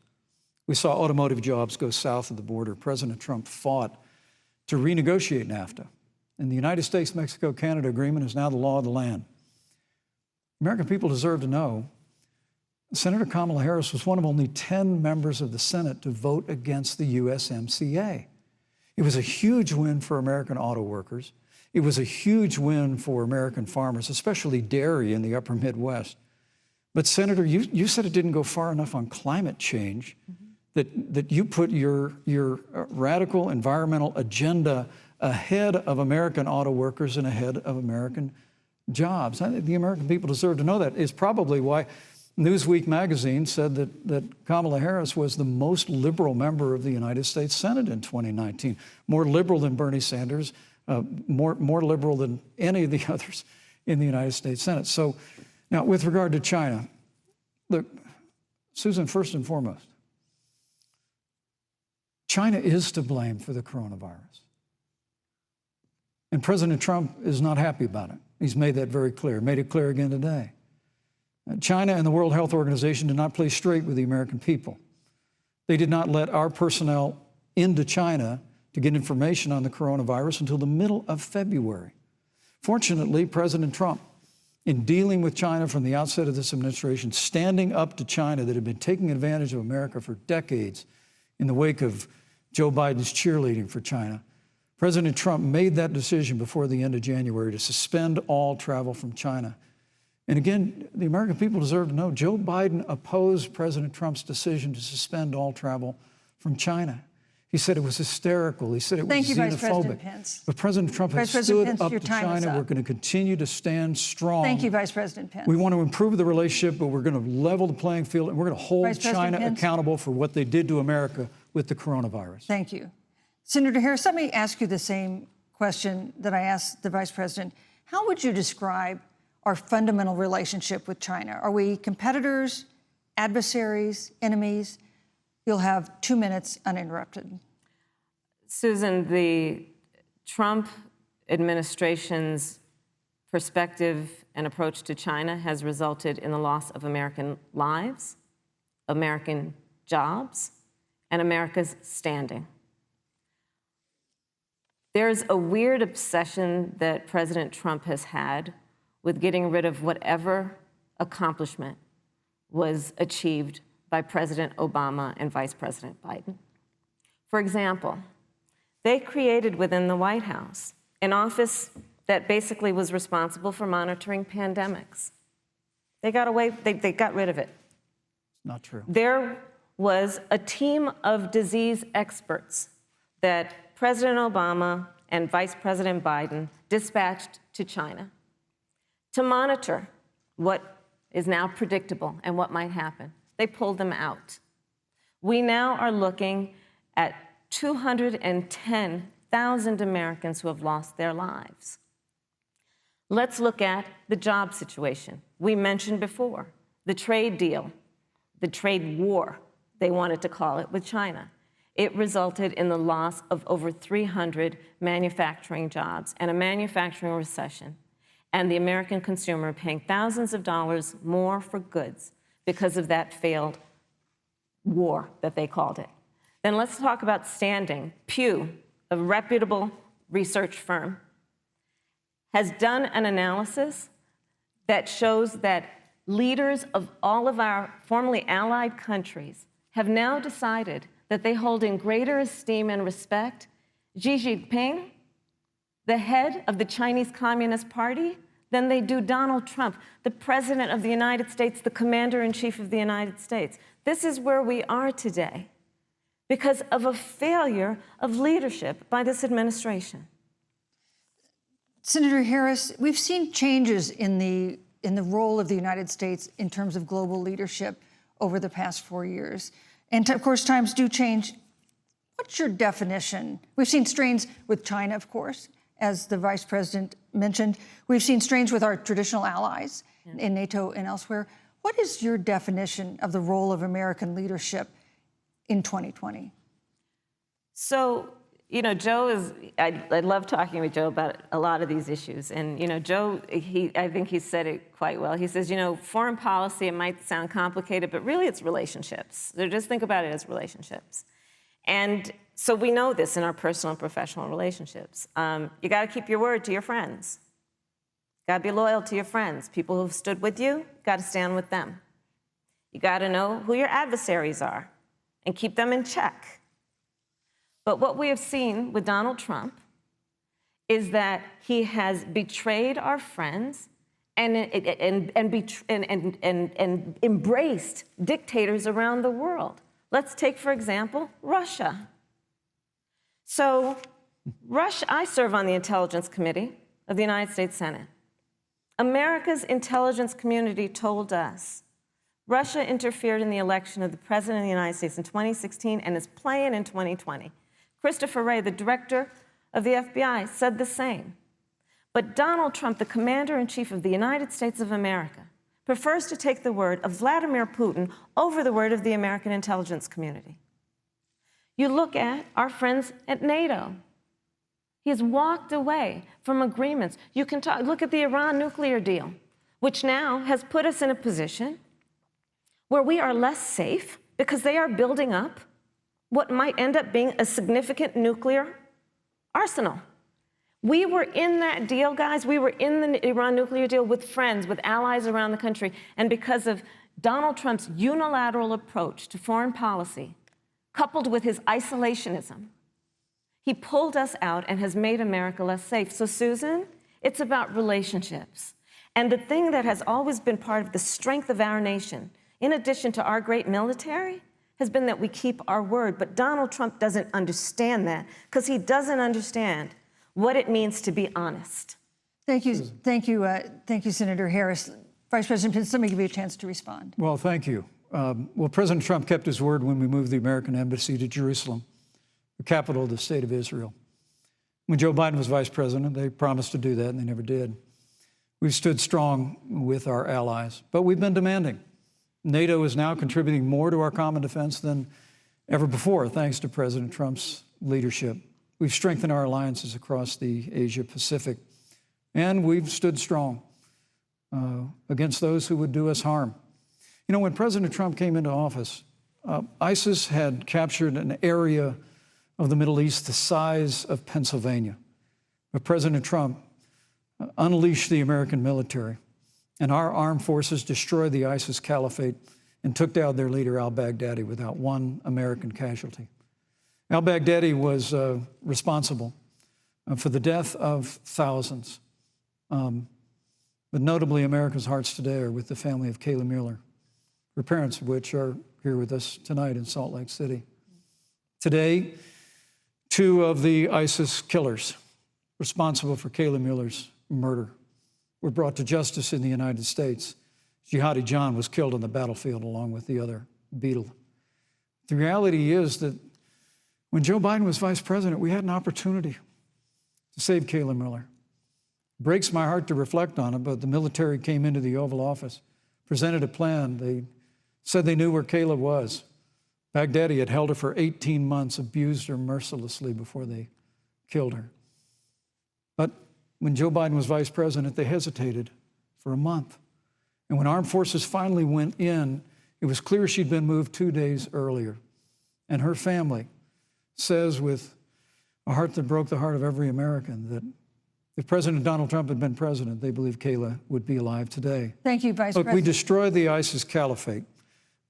We saw automotive jobs go south of the border. President Trump fought to renegotiate NAFTA. And the United States-Mexico-Canada agreement is now the law of the land. American people deserve to know Senator Kamala Harris was one of only 10 members of the Senate to vote against the USMCA. It was a huge win for American auto workers. It was a huge win for American farmers, especially dairy in the upper Midwest. But Senator, you said it didn't go far enough on climate change, that you put your radical environmental agenda ahead of American auto workers and ahead of American jobs. The American people deserve to know that. It's probably why Newsweek magazine said that Kamala Harris was the most liberal member of the United States Senate in 2019, more liberal than Bernie Sanders, more liberal than any of the others in the United States Senate. So now with regard to China, look, Susan, first and foremost, China is to blame for the coronavirus. And President Trump is not happy about it. He's made that very clear, made it clear again today. China and the World Health Organization did not play straight with the American people. They did not let our personnel into China to get information on the coronavirus until the middle of February. Fortunately, President Trump, in dealing with China from the outset of this administration, standing up to China that had been taking advantage of America for decades in the wake of Joe Biden's cheerleading for China, President Trump made that decision before the end of January to suspend all travel from China. And again, the American people deserve to know Joe Biden opposed President Trump's decision to suspend all travel from China. He said it was hysterical. He said it was xenophobic. Vice President Pence. But President Trump has stood up to China. We're going to continue to stand strong. Thank you, Vice President Pence. We want to improve the relationship, but we're going to level the playing field, and we're going to hold China accountable for what they did to America with the coronavirus. Thank you. Senator Harris, let me ask you the same question that I asked the Vice President. How would you describe our fundamental relationship with China? Are we competitors, adversaries, enemies? You'll have 2 minutes uninterrupted. Susan, the Trump administration's perspective and approach to China has resulted in the loss of American lives, American jobs, and America's standing. There's a weird obsession that President Trump has had with getting rid of whatever accomplishment was achieved by President Obama and Vice President Biden. For example, they created within the White House an office that basically was responsible for monitoring pandemics. They got rid of it. Not true. There was a team of disease experts that President Obama and Vice President Biden dispatched to China to monitor what is now predictable and what might happen. They pulled them out. We now are looking at 210,000 Americans who have lost their lives. Let's look at the job situation. We mentioned before the trade deal, the trade war, they wanted to call it, with China. It resulted in the loss of over 300 manufacturing jobs and a manufacturing recession, and the American consumer paying thousands of dollars more for goods because of that failed war that they called it. Then let's talk about standing. Pew, a reputable research firm, has done an analysis that shows that leaders of all of our formerly allied countries have now decided that they hold in greater esteem and respect Xi Jinping, the head of the Chinese Communist Party, than they do Donald Trump, the President of the United States, the Commander-in-Chief of the United States. This is where we are today because of a failure of leadership by this administration. Senator Harris, we've seen changes in the role of the United States in terms of global leadership over the past 4 years. And of course, times do change. What's your definition? We've seen strains with China, of course, as the Vice President mentioned. We've seen strains with our traditional allies in NATO and elsewhere. What is your definition of the role of American leadership in 2020? So You know, Joe is, I love talking with Joe about a lot of these issues. And, you know, Joe, I think he said it quite well. He says, you know, foreign policy, it might sound complicated, but really it's relationships. So just think about it as relationships. And so we know this in our personal and professional relationships. You got to keep your word to your friends. Got to be loyal to your friends. People who've stood with you, got to stand with them. You got to know who your adversaries are and keep them in check. But what we have seen with Donald Trump is that he has betrayed our friends and embraced dictators around the world. Let's take, for example, Russia. So, Russia, I serve on the Intelligence Committee of the United States Senate. America's intelligence community told us Russia interfered in the election of the President of the United States in 2016 and is playing in 2020. Christopher Wray, the director of the FBI, said the same. But Donald Trump, the commander-in-chief of the United States of America, prefers to take the word of Vladimir Putin over the word of the American intelligence community. You look at our friends at NATO. He has walked away from agreements. You can look at the Iran nuclear deal, which now has put us in a position where we are less safe because they are building up what might end up being a significant nuclear arsenal. We were in that deal, guys. We were in the Iran nuclear deal with friends, with allies around the country. And because of Donald Trump's unilateral approach to foreign policy, coupled with his isolationism, he pulled us out and has made America less safe. So, Susan, it's about relationships. And the thing that has always been part of the strength of our nation, in addition to our great military, has been that we keep our word. But Donald Trump doesn't understand that because he doesn't understand what it means to be honest. Thank you, Senator Harris. Vice President Pence, let me give you a chance to respond. Well, thank you. Well, President Trump kept his word when we moved the American embassy to Jerusalem, the capital of the state of Israel. When Joe Biden was vice president, they promised to do that, and they never did. We've stood strong with our allies, but we've been demanding. NATO is now contributing more to our common defense than ever before, thanks to President Trump's leadership. We've strengthened our alliances across the Asia-Pacific, and we've stood strong against those who would do us harm. You know, when President Trump came into office, ISIS had captured an area of the Middle East the size of Pennsylvania. But President Trump unleashed the American military, and our armed forces destroyed the ISIS caliphate and took down their leader, al-Baghdadi, without one American casualty. Al-Baghdadi was responsible for the death of thousands. But notably, America's hearts today are with the family of Kayla Mueller, her parents of which are here with us tonight in Salt Lake City. Today, two of the ISIS killers responsible for Kayla Mueller's murder were brought to justice in the United States. Jihadi John was killed on the battlefield along with the other beetle. The reality is that when Joe Biden was vice president, we had an opportunity to save Kayla Mueller. It breaks my heart to reflect on it, but the military came into the Oval Office, presented a plan. They said they knew where Kayla was. Baghdadi had held her for 18 months, abused her mercilessly before they killed her. But when Joe Biden was vice president, they hesitated for a month. And when armed forces finally went in, it was clear she'd been moved 2 days earlier. And her family says with a heart that broke the heart of every American that if President Donald Trump had been president, they believe Kayla would be alive today. Thank you, Vice Look, President. we destroyed the ISIS caliphate.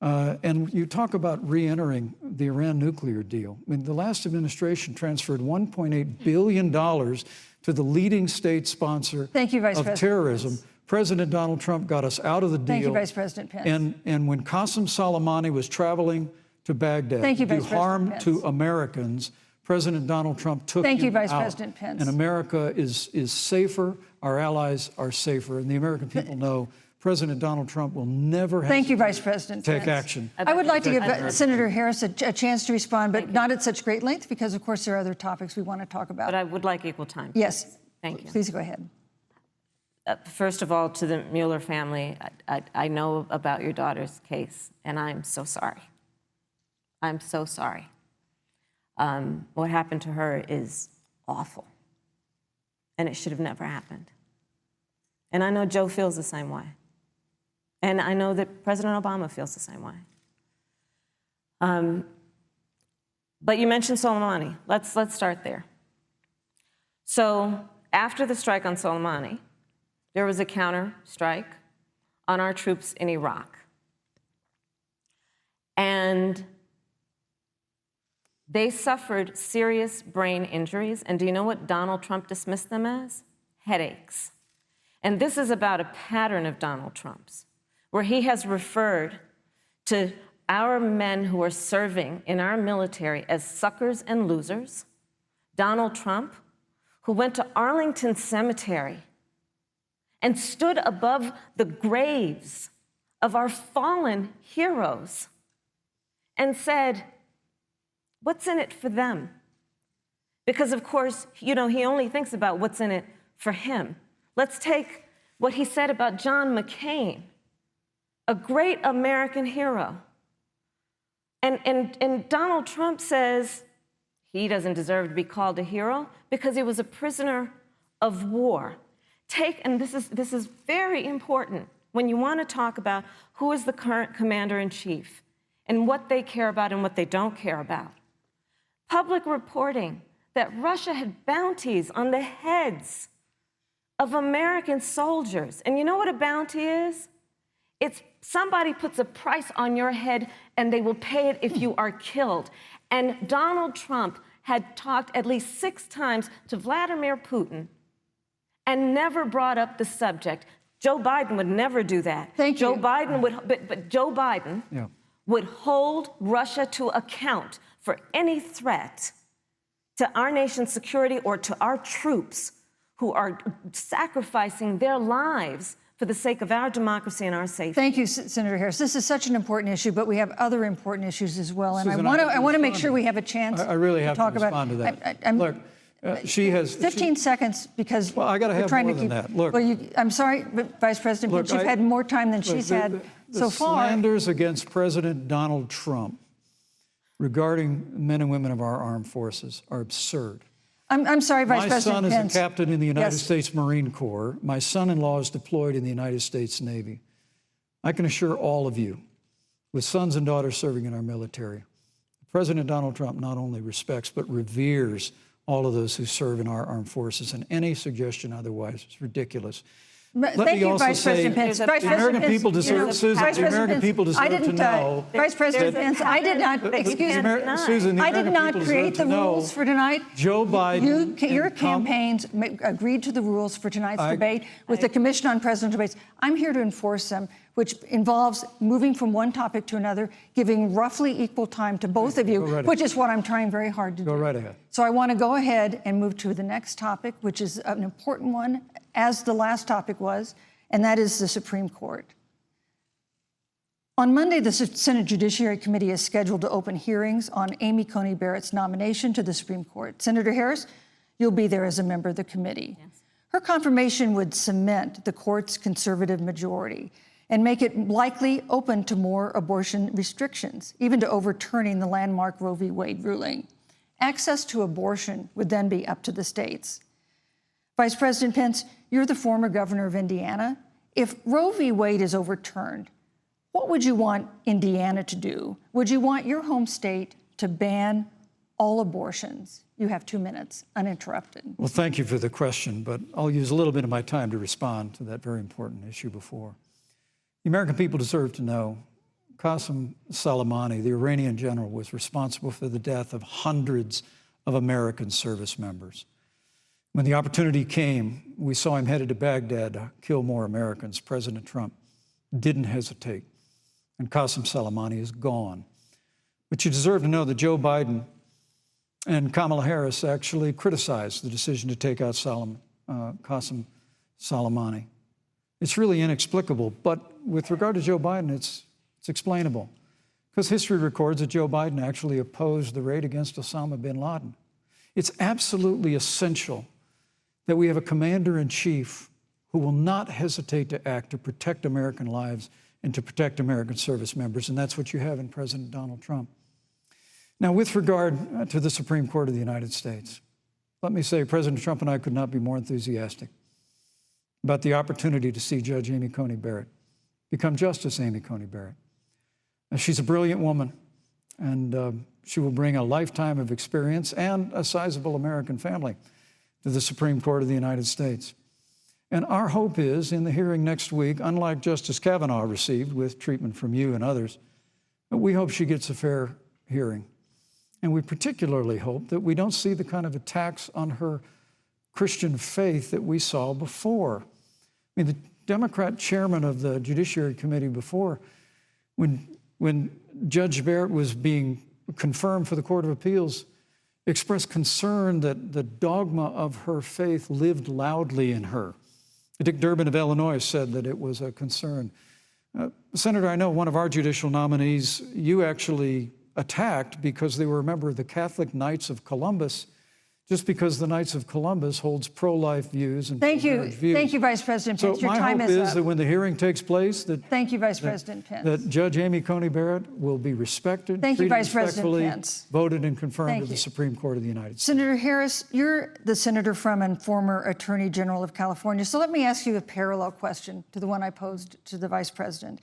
And you talk about re-entering the Iran nuclear deal. I mean, the last administration transferred $1.8 billion to the leading state sponsor of terrorism. President Donald Trump got us out of the deal. Thank you, Vice President Pence. And when Qasem Soleimani was traveling to Baghdad to do harm to Americans, President Donald Trump took him out. Thank you, Vice President Pence. And America is safer, our allies are safer, and the American people know President Donald Trump will never Thank you, Vice President take Pence. action. I would like to give Senator Harris a chance to respond, but not at such great length, because, of course, there are other topics we want to talk about. But I would like equal time. Yes. Thank you. Please go ahead. First of all, to the Mueller family, I know about your daughter's case, and I'm so sorry. I'm so sorry. What happened to her is awful, and it should have never happened. And I know Joe feels the same way. And I know that President Obama feels the same way. But you mentioned Soleimani. Let's start there. So after the strike on Soleimani, there was a counter strike on our troops in Iraq. And they suffered serious brain injuries. And do you know what Donald Trump dismissed them as? Headaches. And this is about a pattern of Donald Trump's, where he has referred to our men who are serving in our military as suckers and losers. Donald Trump, who went to Arlington Cemetery and stood above the graves of our fallen heroes and said, what's in it for them? Because, of course, he only thinks about what's in it for him. Let's take what he said about John McCain, a great American hero. And Donald Trump says he doesn't deserve to be called a hero because he was a prisoner of war. And this is very important when you want to talk about who is the current commander-in-chief and what they care about and what they don't care about. Public reporting that Russia had bounties on the heads of American soldiers. And you know what a bounty is? It's somebody puts a price on your head and they will pay it if you are killed. And Donald Trump had talked at least 6 times to Vladimir Putin and never brought up the subject. Joe Biden would never do that. Thank you. Joe Biden would, but Joe Biden would hold Russia to account for any threat to our nation's security or to our troops who are sacrificing their lives for the sake of our democracy and our safety. Thank you, Senator Harris. This is such an important issue, but we have other important issues as well. And Susan, I want to make sure we have a chance I really have to talk to respond about to that. I'm, Look, she has 15 seconds because well, I got to have trying more to than keep, that. Look, well, I'm sorry, but Vice President Pence, you've had more time than she's had so far. The slanders against President Donald Trump regarding men and women of our armed forces are absurd. I'm sorry, Vice President Pence. My son is a captain in the United States Marine Corps. My son-in-law is deployed in the United States Navy. I can assure all of you, with sons and daughters serving in our military, President Donald Trump not only respects but reveres all of those who serve in our armed forces, and any suggestion otherwise is ridiculous. Thank you, Vice President Pence. The American people deserve, Susan, the American people deserve to know. Vice President Pence, I did not, excuse me, Susan, the I did American not people create the deserve to know rules for tonight. Joe Biden. Your campaigns agreed to the rules for tonight's debate with the Commission on Presidential Debates. I'm here to enforce them, which involves moving from one topic to another, giving roughly equal time to both of you, which is what I'm trying very hard to do. Go right ahead. So I want to go ahead and move to the next topic, which is an important one, as the last topic was, and that is the Supreme Court. On Monday, the Senate Judiciary Committee is scheduled to open hearings on Amy Coney Barrett's nomination to the Supreme Court. Senator Harris, you'll be there as a member of the committee. Yes. Her confirmation would cement the court's conservative majority and make it likely open to more abortion restrictions, even to overturning the landmark Roe v. Wade ruling. Access to abortion would then be up to the states. Vice President Pence, you're the former governor of Indiana. If Roe v. Wade is overturned, what would you want Indiana to do? Would you want your home state to ban all abortions? You have 2 minutes, uninterrupted. Well, thank you for the question, but I'll use a little bit of my time to respond to that very important issue before. The American people deserve to know Qasem Soleimani, the Iranian general, was responsible for the death of hundreds of American service members. When the opportunity came, we saw him headed to Baghdad to kill more Americans. President Trump didn't hesitate, and Qasem Soleimani is gone. But you deserve to know that Joe Biden and Kamala Harris actually criticized the decision to take out Qasem Soleimani. It's really inexplicable, but with regard to Joe Biden, it's explainable, because history records that Joe Biden actually opposed the raid against Osama bin Laden. It's absolutely essential that we have a commander-in-chief who will not hesitate to act to protect American lives and to protect American service members, and that's what you have in President Donald Trump. Now, with regard to the Supreme Court of the United States, let me say President Trump and I could not be more enthusiastic about the opportunity to see Judge Amy Coney Barrett become Justice Amy Coney Barrett. Now, she's a brilliant woman, and she will bring a lifetime of experience and a sizable American family to the Supreme Court of the United States. And our hope is, in the hearing next week, unlike Justice Kavanaugh received with treatment from you and others, we hope she gets a fair hearing. And we particularly hope that we don't see the kind of attacks on her Christian faith that we saw before. I mean, the Democrat chairman of the Judiciary Committee before, when Judge Barrett was being confirmed for the Court of Appeals, expressed concern that the dogma of her faith lived loudly in her. Dick Durbin of Illinois said that it was a concern. Senator, I know one of our judicial nominees you actually attacked because they were a member of the Catholic Knights of Columbus, just because the Knights of Columbus holds pro-life views and pro-marriage views. Thank you, Vice President Pence. So Your time my hope is that when the hearing takes place, thank you, Vice President Pence. that Judge Amy Coney Barrett will be respected, Thank you, treated Vice President respectfully, Pence. voted and confirmed Thank to the you. Supreme Court of the United States. Senator Harris, you're the senator from and former Attorney General of California. So let me ask you a parallel question to the one I posed to the Vice President.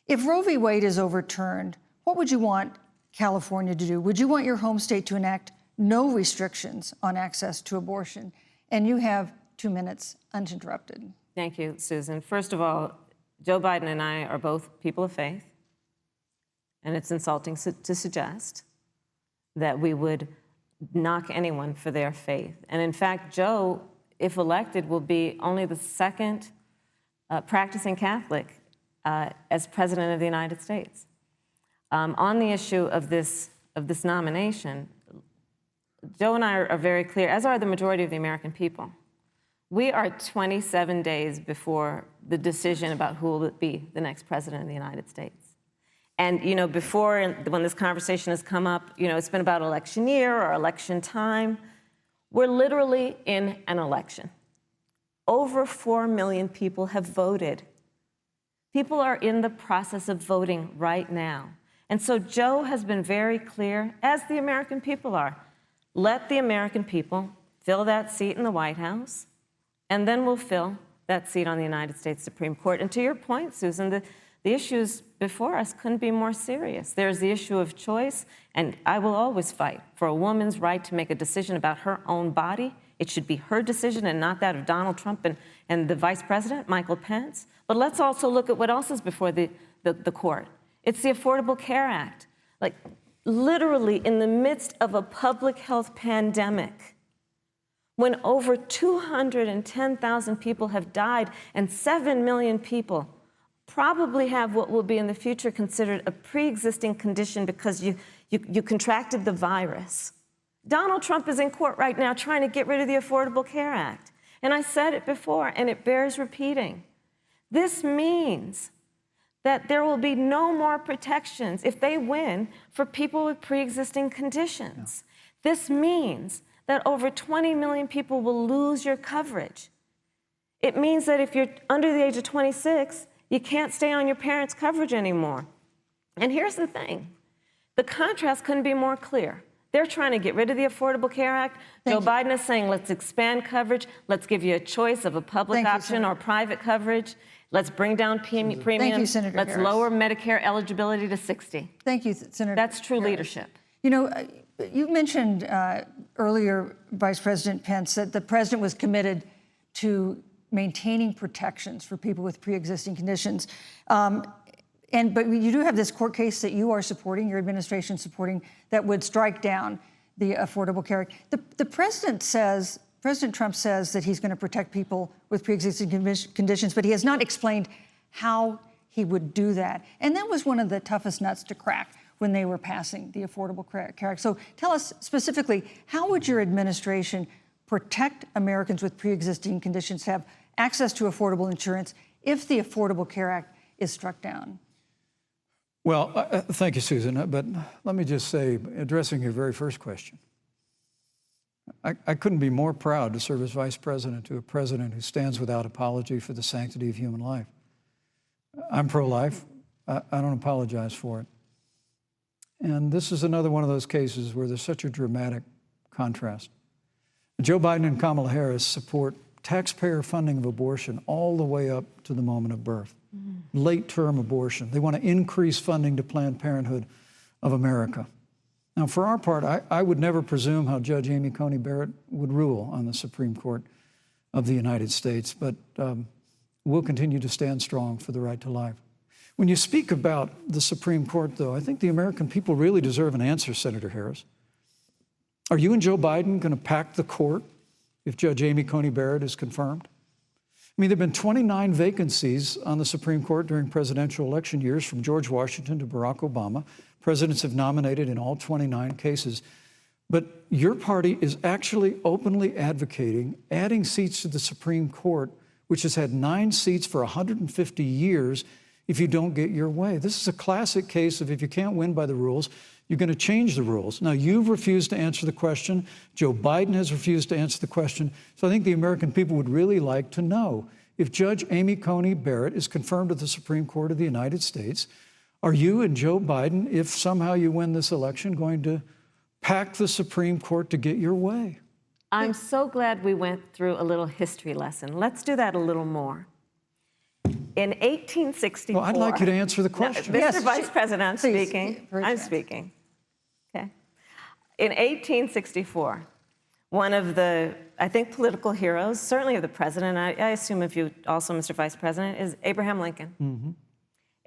If Roe v. Wade is overturned, what would you want California to do? Would you want your home state to enact no restrictions on access to abortion? And you have 2 minutes uninterrupted. Thank you, Susan. First of all, Joe Biden and I are both people of faith, and it's insulting to suggest that we would knock anyone for their faith. And in fact, Joe, if elected, will be only the second practicing Catholic as President of the United States. On the issue of this nomination, Joe and I are very clear, as are the majority of the American people. We are 27 days before the decision about who will be the next president of the United States. And, you know, before, when this conversation has come up, you know, it's been about election year or election time. We're literally in an election. Over 4 million people have voted. People are in the process of voting right now. And so Joe has been very clear, as the American people are. Let the American people fill that seat in the White House, and then we'll fill that seat on the United States Supreme Court. And to your point, Susan, the issues before us couldn't be more serious. There's the issue of choice, and I will always fight for a woman's right to make a decision about her own body. It should be her decision and not that of Donald Trump and the Vice President, Michael Pence. But let's also look at what else is before the court. It's the Affordable Care Act. Like, literally in the midst of a public health pandemic, when over 210,000 people have died and 7 million people probably have what will be in the future considered a pre-existing condition because you contracted the virus. Donald Trump is in court right now trying to get rid of the Affordable Care Act. And I said it before, and it bears repeating. This means that there will be no more protections if they win for people with pre-existing conditions. Yeah. This means that over 20 million people will lose your coverage. It means that if you're under the age of 26, you can't stay on your parents' coverage anymore. And here's the thing. The contrast couldn't be more clear. They're trying to get rid of the Affordable Care Act. Joe Biden is saying, let's expand coverage. Let's give you a choice of a public option or private coverage. Let's bring down premiums. Thank you, Senator Let's Harris. lower Medicare eligibility to 60. Thank you, Senator That's true Harris. leadership. You know, you mentioned earlier, Vice President Pence, that the president was committed to maintaining protections for people with pre-existing conditions. But you do have this court case that you are supporting, your administration supporting, that would strike down the Affordable Care Act. The president says, President Trump says that he's going to protect people with pre-existing conditions, but he has not explained how he would do that. And that was one of the toughest nuts to crack when they were passing the Affordable Care Act. So tell us specifically, how would your administration protect Americans with pre-existing conditions to have access to affordable insurance if the Affordable Care Act is struck down? Well, thank you, Susan. But let me just say, addressing your very first question, I couldn't be more proud to serve as vice president to a president who stands without apology for the sanctity of human life. I'm pro-life. I don't apologize for it. And this is another one of those cases where there's such a dramatic contrast. Joe Biden and Kamala Harris support taxpayer funding of abortion all the way up to the moment of birth, late-term abortion. They want to increase funding to Planned Parenthood of America. Now, for our part, I would never presume how Judge Amy Coney Barrett would rule on the Supreme Court of the United States, but we'll continue to stand strong for the right to life. When you speak about the Supreme Court, though, I think the American people really deserve an answer, Senator Harris. Are you and Joe Biden going to pack the court if Judge Amy Coney Barrett is confirmed? I mean, there have been 29 vacancies on the Supreme Court during presidential election years, from George Washington to Barack Obama. Presidents have nominated in all 29 cases. But your party is actually openly advocating adding seats to the Supreme Court, which has had 9 seats for 150 years, if you don't get your way. This is a classic case of if you can't win by the rules, you're going to change the rules. Now, you've refused to answer the question. Joe Biden has refused to answer the question. So I think the American people would really like to know, if Judge Amy Coney Barrett is confirmed at the Supreme Court of the United States, are you and Joe Biden, if somehow you win this election, going to pack the Supreme Court to get your way? I'm so glad we went through a little history lesson. Let's do that a little more. In 1864... Well, I'd like you to answer the question. No, Mr. Yes, Vice President, I'm please, speaking. for a I'm chance. speaking. Okay. In 1864, one of the, I think, political heroes, certainly of the president, I assume of you also, Mr. Vice President, is Abraham Lincoln. Mm-hmm.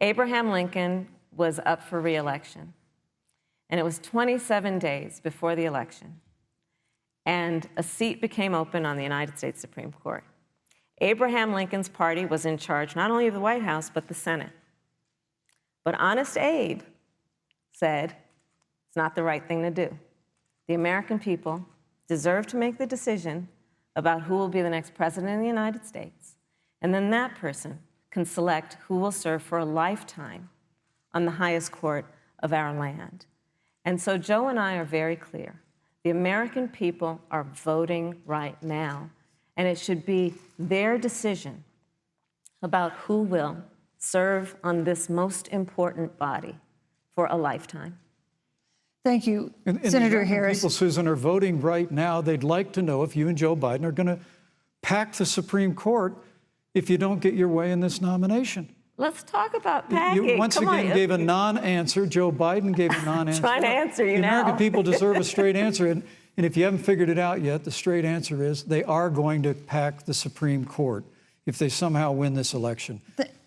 Abraham Lincoln was up for re-election, and it was 27 days before the election, and a seat became open on the United States Supreme Court. Abraham Lincoln's party was in charge not only of the White House, but the Senate. But Honest Abe said it's not the right thing to do. The American people deserve to make the decision about who will be the next president of the United States, and then that person can select who will serve for a lifetime on the highest court of our land. And so Joe and I are very clear. The American people are voting right now, and it should be their decision about who will serve on this most important body for a lifetime. Thank you, And Senator the Harris. people, Susan, are voting right now. They'd like to know if you and Joe Biden are going to pack the Supreme Court if you don't get your way in this nomination. Let's talk about packing. You once Come again on. gave a non-answer. Joe Biden gave a non-answer. Trying to answer you the now. American people deserve a straight answer. And if you haven't figured it out yet, the straight answer is they are going to pack the Supreme Court if they somehow win this election.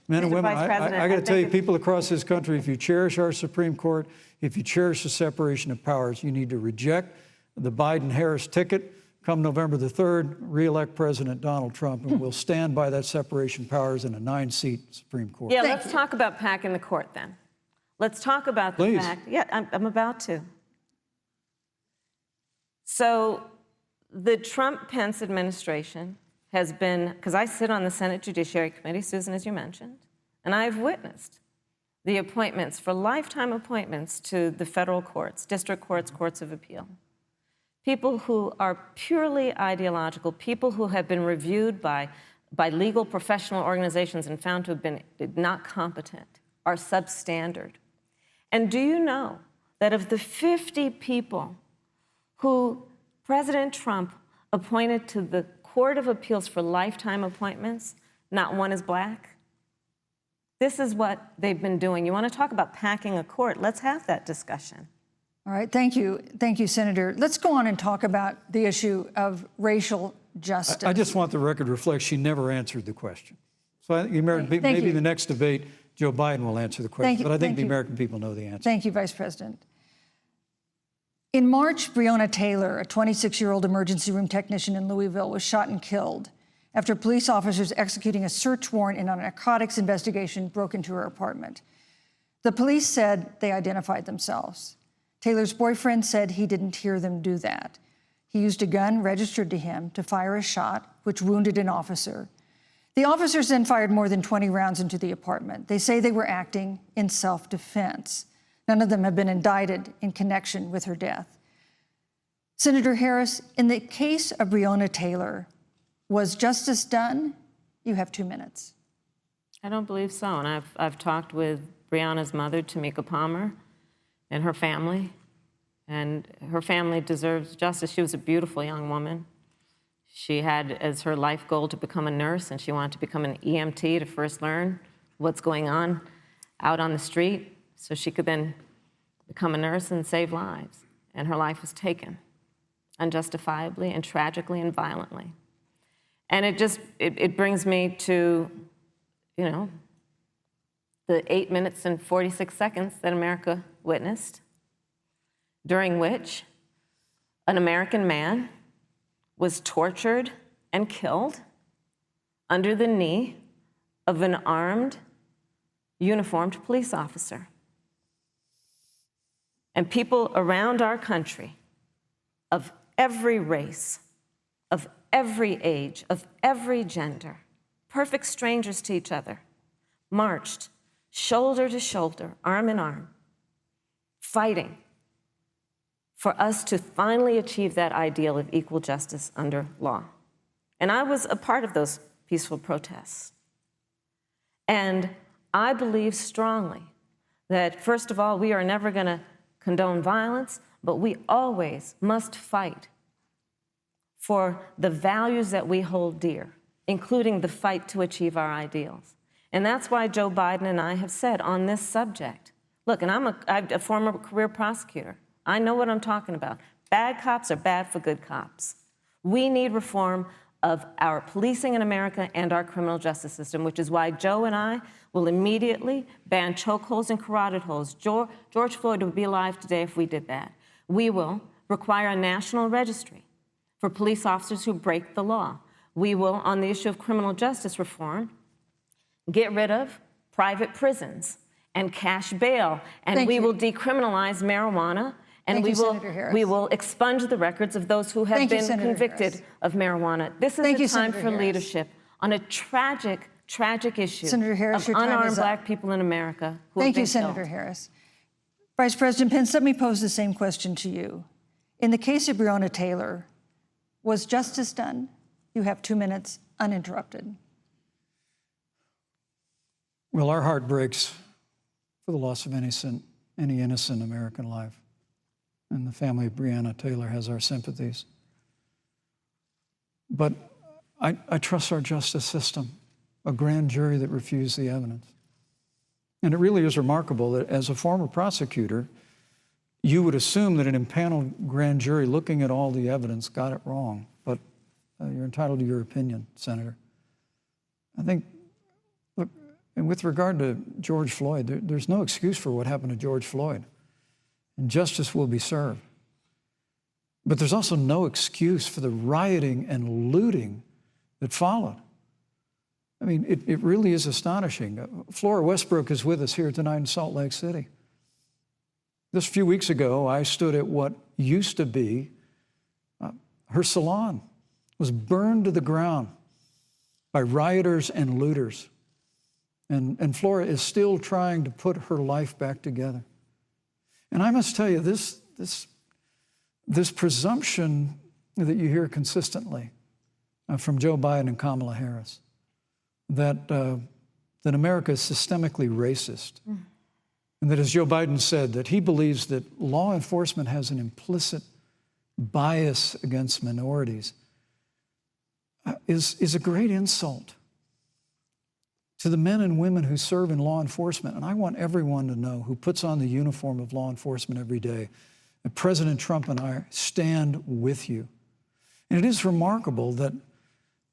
Men and Mr. women, Vice President, I got to tell you, think people across this country, if you cherish our Supreme Court, if you cherish the separation of powers, you need to reject the Biden-Harris ticket. Come November the 3rd, re-elect President Donald Trump, and we'll stand by that separation of powers in a 9-seat Supreme Court. Yeah, let's talk about packing the court then. Let's talk about the Please. fact. Yeah, I'm about to. So the Trump-Pence administration has been, because I sit on the Senate Judiciary Committee, Susan, as you mentioned, and I've witnessed the appointments for lifetime appointments to the federal courts, district courts, courts of appeal. People who are purely ideological, people who have been reviewed by legal professional organizations and found to have been not competent, are substandard. And do you know that of the 50 people who President Trump appointed to the Court of Appeals for lifetime appointments, not one is black? This is what they've been doing. You want to talk about packing a court? Let's have that discussion. All right, thank you, Senator. Let's go on and talk about the issue of racial justice. I just want the record to reflect she never answered the question. So I think the American people, Thank maybe you. the next debate, Joe Biden will answer the question. Thank you, But I think thank the you. American people know the answer. Thank you, Vice President. In March, Breonna Taylor, a 26-year-old emergency room technician in Louisville, was shot and killed after police officers executing a search warrant in a narcotics investigation broke into her apartment. The police said they identified themselves. Taylor's boyfriend said he didn't hear them do that. He used a gun registered to him to fire a shot, which wounded an officer. The officers then fired more than 20 rounds into the apartment. They say they were acting in self-defense. None of them have been indicted in connection with her death. Senator Harris, in the case of Breonna Taylor, was justice done? You have 2 minutes. I don't believe so. And I've talked with Breonna's mother, Tamika Palmer. and her family. And her family deserves justice. She was a beautiful young woman. She had as her life goal to become a nurse, and she wanted to become an EMT to first learn what's going on out on the street so she could then become a nurse and save lives. And her life was taken unjustifiably and tragically and violently. And it brings me to, the 8 minutes and 46 seconds that America witnessed, during which an American man was tortured and killed under the knee of an armed, uniformed police officer. And people around our country of every race, of every age, of every gender, perfect strangers to each other, marched shoulder to shoulder, arm in arm, fighting for us to finally achieve that ideal of equal justice under law. And I was a part of those peaceful protests. And I believe strongly that, first of all, we are never going to condone violence, but we always must fight for the values that we hold dear, including the fight to achieve our ideals. And that's why Joe Biden and I have said on this subject, look, and I'm a former career prosecutor. I know what I'm talking about. Bad cops are bad for good cops. We need reform of our policing in America and our criminal justice system, which is why Joe and I will immediately ban chokeholds and carotid holds. George Floyd would be alive today if we did that. We will require a national registry for police officers who break the law. We will, on the issue of criminal justice reform, get rid of private prisons and cash bail, and we will decriminalize marijuana. And we will expunge the records of those who have been convicted of marijuana. This is a time for leadership on a tragic, tragic issue of unarmed Black people in America who have been killed. Thank you, Senator Harris. Vice President Pence, let me pose the same question to you. In the case of Breonna Taylor, was justice done? You have 2 minutes, uninterrupted. Well, our heart breaks for the loss of any innocent American life. And the family of Breonna Taylor has our sympathies. But I trust our justice system, a grand jury that refused the evidence. And it really is remarkable that as a former prosecutor, you would assume that an impaneled grand jury looking at all the evidence got it wrong. But you're entitled to your opinion, Senator. I think, look, and with regard to George Floyd, there's no excuse for what happened to George Floyd. And justice will be served. But there's also no excuse for the rioting and looting that followed. I mean, it really is astonishing. Flora Westbrook is with us here tonight in Salt Lake City. Just a few weeks ago, I stood at what used to be her salon. It was burned to the ground by rioters and looters. And Flora is still trying to put her life back together. And I must tell you, this presumption that you hear consistently from Joe Biden and Kamala Harris, that America is systemically racist, and that, as Joe Biden said, that he believes that law enforcement has an implicit bias against minorities, is a great insult to the men and women who serve in law enforcement. And I want everyone to know who puts on the uniform of law enforcement every day that President Trump and I stand with you. And it is remarkable that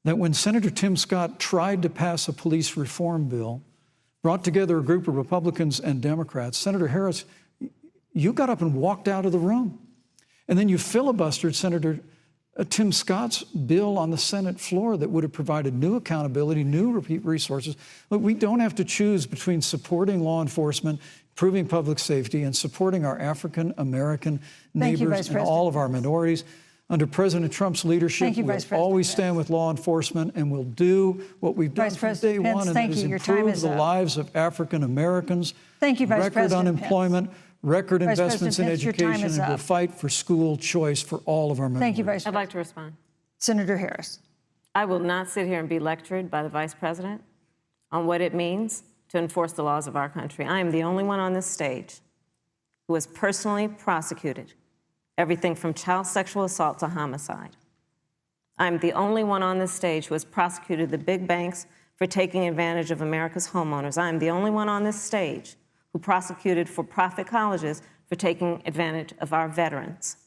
when Senator Tim Scott tried to pass a police reform bill, brought together a group of Republicans and Democrats, Senator Harris, you got up and walked out of the room. And then you filibustered Senator Tim Scott's bill on the Senate floor that would have provided new accountability, new resources. Look, we don't have to choose between supporting law enforcement, improving public safety, and supporting our African-American neighbors and all of our minorities. Under President Trump's leadership, we'll always stand with law enforcement, and we'll do what we've done from day one, and that is improve the lives of African-Americans. Thank you, Vice President Record unemployment, record investments in education, and we'll fight for school choice for all of our members. Thank you, Vice President. I'd like to respond. Senator Harris. I will not sit here and be lectured by the Vice President on what it means to enforce the laws of our country. I am the only one on this stage who was personally prosecuted, everything from child sexual assault to homicide. I'm the only one on this stage who has prosecuted the big banks for taking advantage of America's homeowners. I'm the only one on this stage who prosecuted for-profit colleges for taking advantage of our veterans.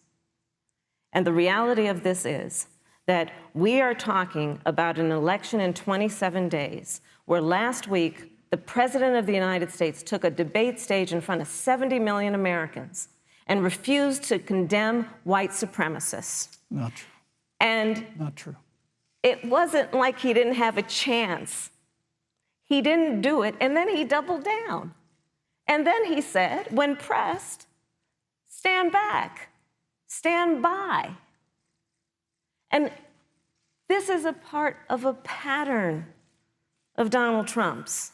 And the reality of this is that we are talking about an election in 27 days, where last week, the President of the United States took a debate stage in front of 70 million Americans and refused to condemn white supremacists. Not true. And Not true. it wasn't like he didn't have a chance. He didn't do it, and then he doubled down. And then he said, when pressed, stand back, stand by. And this is a part of a pattern of Donald Trump's.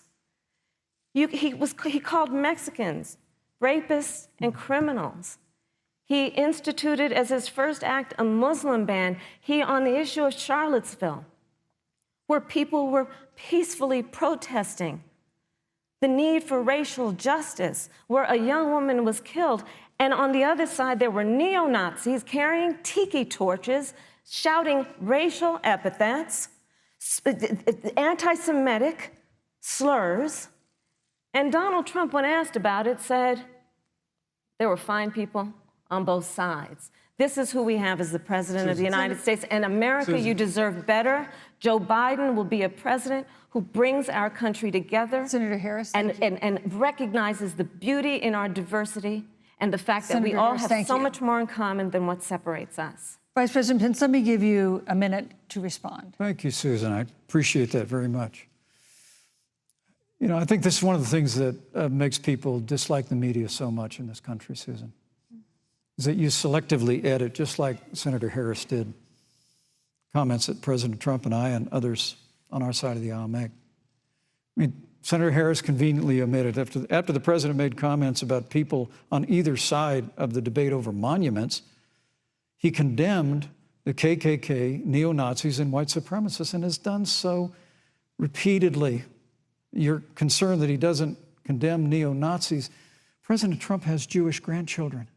He called Mexicans rapists and criminals. He instituted as his first act a Muslim ban. On the issue of Charlottesville, where people were peacefully protesting the need for racial justice, where a young woman was killed. And on the other side, there were neo-Nazis carrying tiki torches, shouting racial epithets, anti-Semitic slurs. And Donald Trump, when asked about it, said there were fine people on both sides. This is who we have as the President of the United States. And America, you deserve better. Joe Biden will be a president who brings our country together. Senator Harris, and recognizes the beauty in our diversity and the fact that we all have so much more in common than what separates us. Vice President Pence, let me give you a minute to respond. Thank you, Susan. I appreciate that very much. You know, I think this is one of the things that makes people dislike the media so much in this country, Susan, is that you selectively edit, just like Senator Harris did, comments that President Trump and I and others on our side of the aisle make. I mean, Senator Harris conveniently omitted, after the president made comments about people on either side of the debate over monuments, he condemned the KKK, neo-Nazis, and white supremacists, and has done so repeatedly. You're concerned that he doesn't condemn neo-Nazis. President Trump has Jewish grandchildren.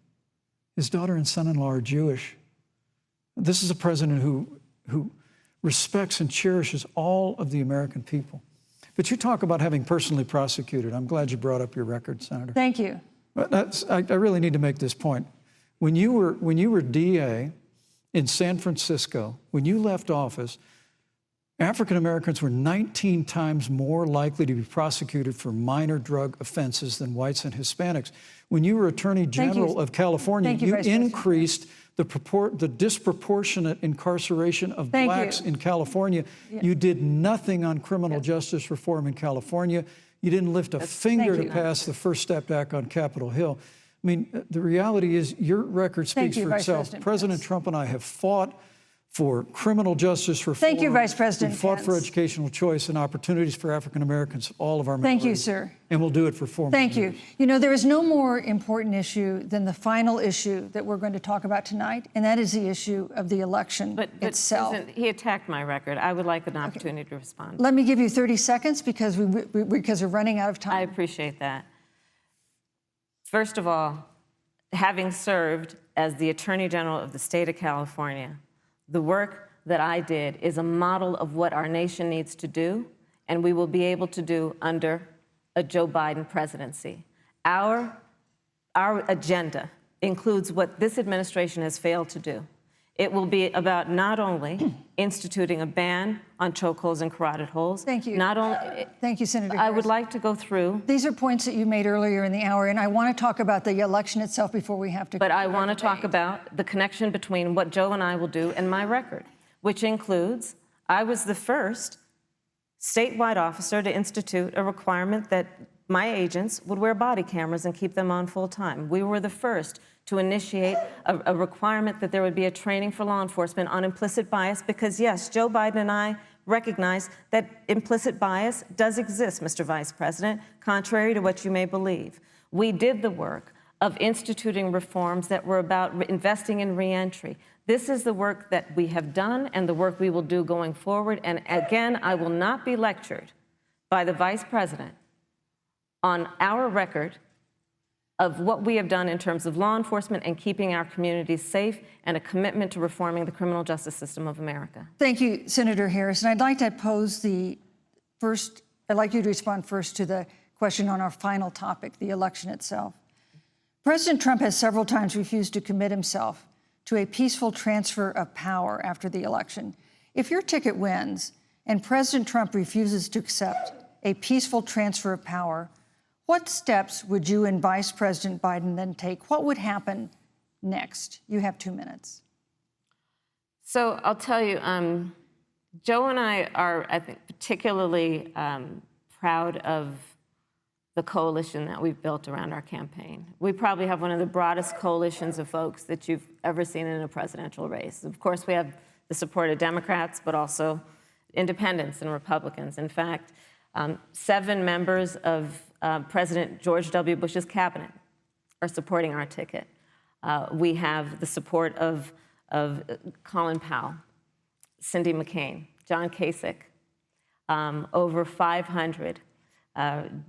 His daughter and son-in-law are Jewish. This is a president who respects and cherishes all of the American people. But you talk about having personally prosecuted. I'm glad you brought up your record, Senator. Thank you. I really need to make this point. When you were DA in San Francisco, when you left office, African Americans were 19 times more likely to be prosecuted for minor drug offenses than whites and Hispanics. When you were Attorney General of California, you increased the disproportionate incarceration of blacks in California. You did nothing on criminal justice reform in California. You didn't lift a finger to pass the First Step Act on Capitol Hill. I mean, the reality is your record speaks for itself. President Trump and I have fought for criminal justice reform. Thank you, Vice President Pence. We fought for educational choice and opportunities for African Americans, all of our minorities. Thank you, sir. And we'll do it for 4 more Thank years. you. You know, there is no more important issue than the final issue that we're going to talk about tonight, and that is the issue of the election itself. Susan, he attacked my record. I would like an opportunity to respond. Let me give you 30 seconds because we're running out of time. I appreciate that. First of all, having served as the Attorney General of the state of California, the work that I did is a model of what our nation needs to do, and we will be able to do under a Joe Biden presidency. Our agenda includes what this administration has failed to do. It will be about not only instituting a ban on chokeholds and carotid holes. Thank you. Thank you, Senator I Harris. would like to go through. These are points that you made earlier in the hour, and I want to talk about the election itself before we have to. But I want to talk about the connection between what Joe and I will do and my record, which includes I was the first statewide officer to institute a requirement that my agents would wear body cameras and keep them on full time. We were the first to initiate a requirement that there would be a training for law enforcement on implicit bias because, yes, Joe Biden and I recognize that implicit bias does exist, Mr. Vice President, contrary to what you may believe. We did the work of instituting reforms that were about investing in reentry. This is the work that we have done and the work we will do going forward. And again, I will not be lectured by the Vice President on our record of what we have done in terms of law enforcement and keeping our communities safe, and a commitment to reforming the criminal justice system of America. Thank you, Senator Harris. And I'd like to I'd like you to respond first to the question on our final topic, the election itself. President Trump has several times refused to commit himself to a peaceful transfer of power after the election. If your ticket wins and President Trump refuses to accept a peaceful transfer of power, what steps would you and Vice President Biden then take? What would happen next? You have 2 minutes. So I'll tell you, Joe and I are, I think, particularly proud of the coalition that we've built around our campaign. We probably have one of the broadest coalitions of folks that you've ever seen in a presidential race. Of course, we have the support of Democrats, but also independents and Republicans. In fact, 7 members of President George W. Bush's cabinet are supporting our ticket. We have the support of Colin Powell, Cindy McCain, John Kasich, over 500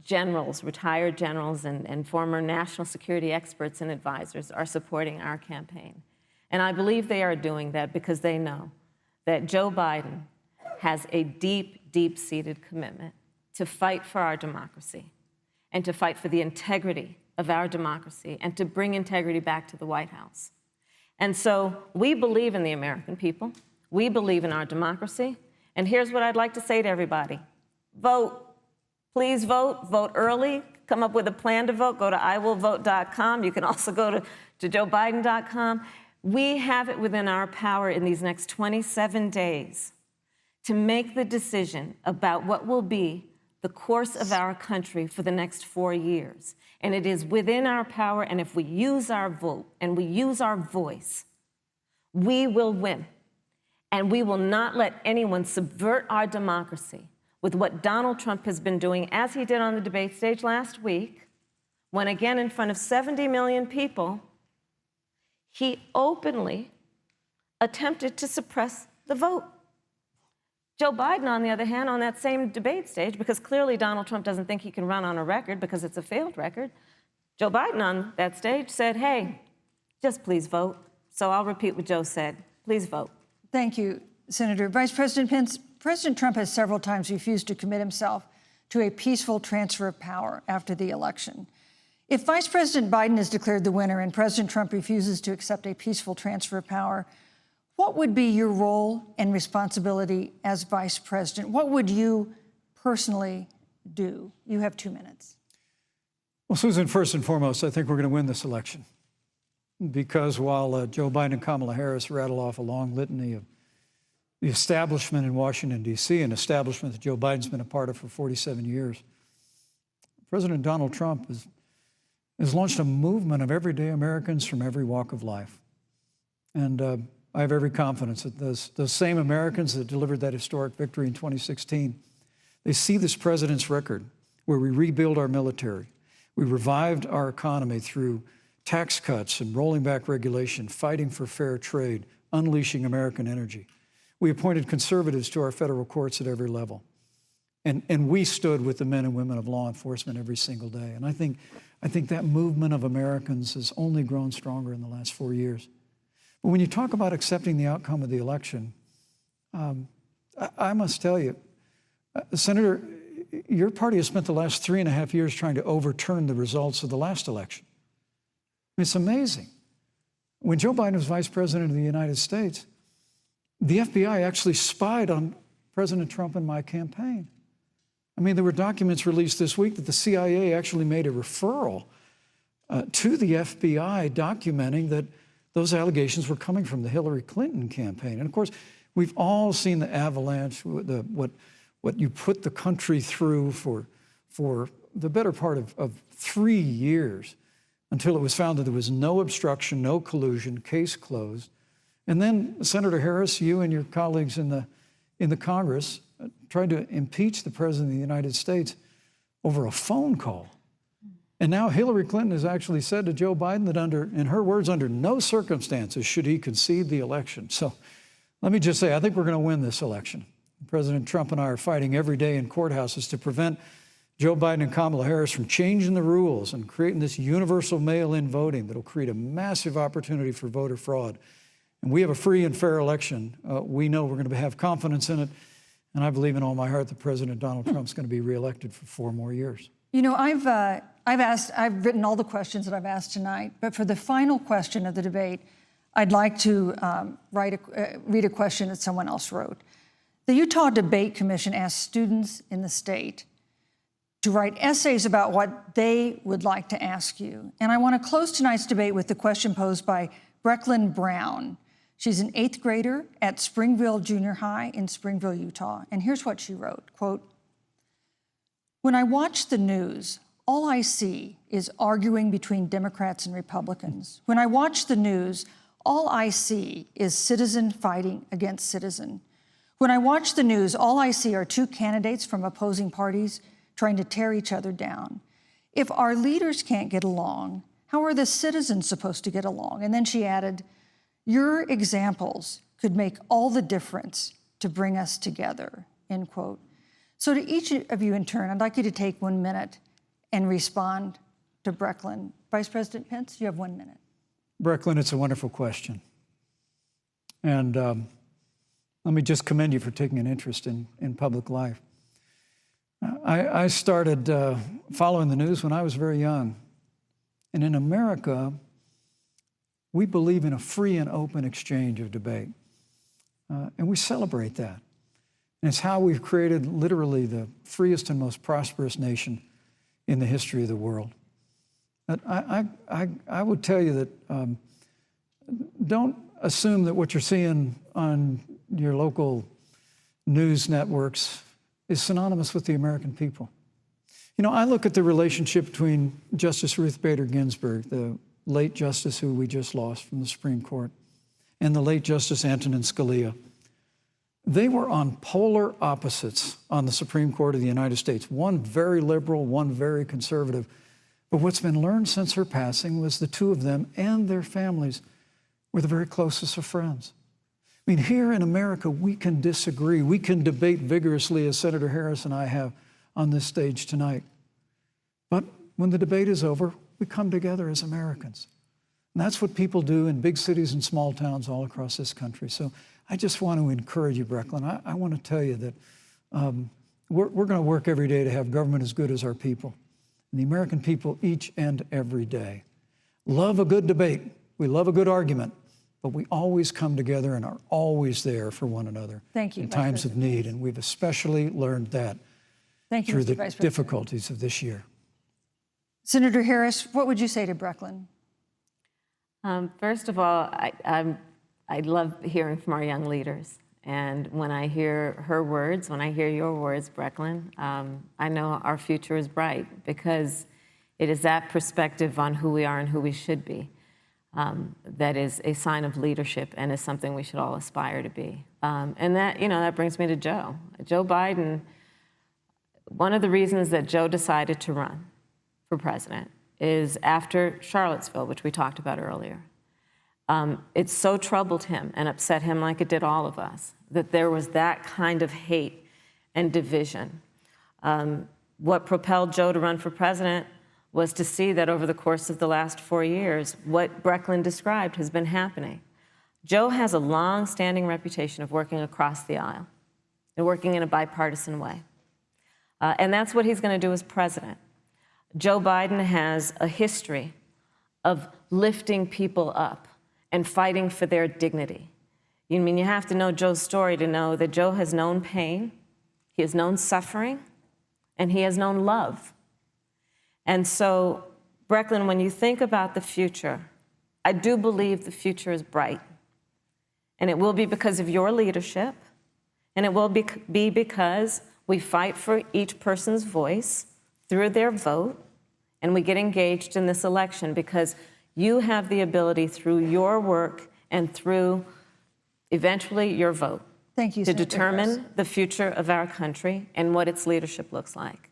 generals, retired generals, and former national security experts and advisors are supporting our campaign. And I believe they are doing that because they know that Joe Biden has a deep, deep-seated commitment to fight for our democracy and to fight for the integrity of our democracy and to bring integrity back to the White House. And so we believe in the American people. We believe in our democracy. And here's what I'd like to say to everybody. Vote. Please vote. Vote early. Come up with a plan to vote. Go to iwillvote.com. You can also go to joebiden.com. We have it within our power in these next 27 days to make the decision about what will be the course of our country for the next 4 years. And it is within our power, and if we use our vote and we use our voice, we will win. And we will not let anyone subvert our democracy with what Donald Trump has been doing, as he did on the debate stage last week, when again in front of 70 million people, he openly attempted to suppress the vote. Joe Biden, on the other hand, on that same debate stage, because clearly Donald Trump doesn't think he can run on a record because it's a failed record, Joe Biden on that stage said, hey, just please vote. So I'll repeat what Joe said. Please vote. Thank you, Senator. Vice President Pence, President Trump has several times refused to commit himself to a peaceful transfer of power after the election. If Vice President Biden is declared the winner and President Trump refuses to accept a peaceful transfer of power, what would be your role and responsibility as Vice President? What would you personally do? You have 2 minutes. Well, Susan, first and foremost, I think we're going to win this election. Because while Joe Biden and Kamala Harris rattle off a long litany of the establishment in Washington, D.C., an establishment that Joe Biden's been a part of for 47 years, President Donald Trump has launched a movement of everyday Americans from every walk of life. And I have every confidence that those same Americans that delivered that historic victory in 2016, they see this president's record where we rebuild our military, we revived our economy through tax cuts and rolling back regulation, fighting for fair trade, unleashing American energy. We appointed conservatives to our federal courts at every level. And we stood with the men and women of law enforcement every single day. And I think that movement of Americans has only grown stronger in the last 4 years. But when you talk about accepting the outcome of the election, I must tell you, Senator, your party has spent the last 3.5 years trying to overturn the results of the last election. It's amazing. When Joe Biden was vice president of the United States, the FBI actually spied on President Trump and my campaign. I mean, there were documents released this week that the CIA actually made a referral to the FBI documenting that those allegations were coming from the Hillary Clinton campaign. And of course, we've all seen the avalanche, what you put the country through for the better part of 3 years until it was found that there was no obstruction, no collusion, case closed. And then Senator Harris, you and your colleagues in the Congress tried to impeach the President of the United States over a phone call. And now Hillary Clinton has actually said to Joe Biden that in her words, under no circumstances should he concede the election. So let me just say, I think we're going to win this election. President Trump and I are fighting every day in courthouses to prevent Joe Biden and Kamala Harris from changing the rules and creating this universal mail-in voting that'll create a massive opportunity for voter fraud. And we have a free and fair election. We know we're going to have confidence in it. And I believe in all my heart that President Donald Trump's going to be reelected for 4 more years. You know, I've written all the questions that I've asked tonight, but for the final question of the debate, I'd like to read a question that someone else wrote. The Utah Debate Commission asked students in the state to write essays about what they would like to ask you. And I want to close tonight's debate with the question posed by Brecklin Brown. She's an 8th grader at Springville Junior High in Springville, Utah. And here's what she wrote, quote, "When I watch the news, all I see is arguing between Democrats and Republicans. When I watch the news, all I see is citizen fighting against citizen. When I watch the news, all I see are 2 candidates from opposing parties trying to tear each other down. If our leaders can't get along, how are the citizens supposed to get along?" And then she added, "Your examples could make all the difference to bring us together," end quote. So to each of you in turn, I'd like you to take 1 minute and respond to Brecklin. Vice President Pence, you have 1 minute. Brecklin, it's a wonderful question. And let me just commend you for taking an interest in public life. I started following the news when I was very young. And in America, we believe in a free and open exchange of debate. And we celebrate that. And it's how we've created literally the freest and most prosperous nation in the history of the world. But I would tell you that don't assume that what you're seeing on your local news networks is synonymous with the American people. You know, I look at the relationship between Justice Ruth Bader Ginsburg, the late justice who we just lost from the Supreme Court, and the late Justice Antonin Scalia. They were on polar opposites on the Supreme Court of the United States, one very liberal, one very conservative. But what's been learned since her passing was the 2 of them and their families were the very closest of friends. I mean, here in America, we can disagree. We can debate vigorously, as Senator Harris and I have on this stage tonight. But when the debate is over, we come together as Americans. And that's what people do in big cities and small towns all across this country. So I just want to encourage you, Brecklin. I want to tell you that we're going to work every day to have government as good as our people. And the American people each and every day love a good debate. We love a good argument. But we always come together and are always there for one another in times of need. And we've especially learned that through the difficulties of this year. Senator Harris, what would you say to Brecklin? First of all, I love hearing from our young leaders. And when I hear her words, when I hear your words, Brecklin, I know our future is bright because it is that perspective on who we are and who we should be. That is a sign of leadership and is something we should all aspire to be. And that, you know, that brings me to Joe. Joe Biden, one of the reasons that Joe decided to run for president is after Charlottesville, which we talked about earlier. It so troubled him and upset him like it did all of us, that there was that kind of hate and division. What propelled Joe to run for president was to see that over the course of the last 4 years, what Brecklin described has been happening. Joe has a long-standing reputation of working across the aisle and working in a bipartisan way. And that's what he's going to do as president. Joe Biden has a history of lifting people up and fighting for their dignity. You mean you have to know Joe's story to know that Joe has known pain, he has known suffering, and he has known love. And so, Brecklin, when you think about the future, I do believe the future is bright. And it will be because of your leadership, and it will be because we fight for each person's voice through their vote, and we get engaged in this election because you have the ability through your work and through eventually your vote to determine the future of our country and what its leadership looks like.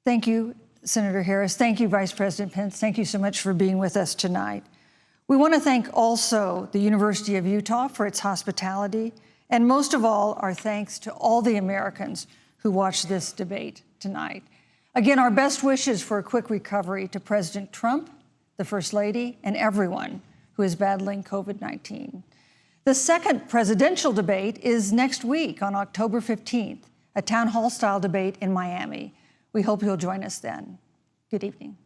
Thank you, Senator Harris. Thank you, Vice President Pence. Thank you so much for being with us tonight. We want to thank also the University of Utah for its hospitality, and most of all, our thanks to all the Americans who watched this debate tonight. Again, our best wishes for a quick recovery to President Trump, the First Lady, and everyone who is battling COVID-19. The second presidential debate is next week on October 15th, a town hall-style debate in Miami. We hope you'll join us then. Good evening.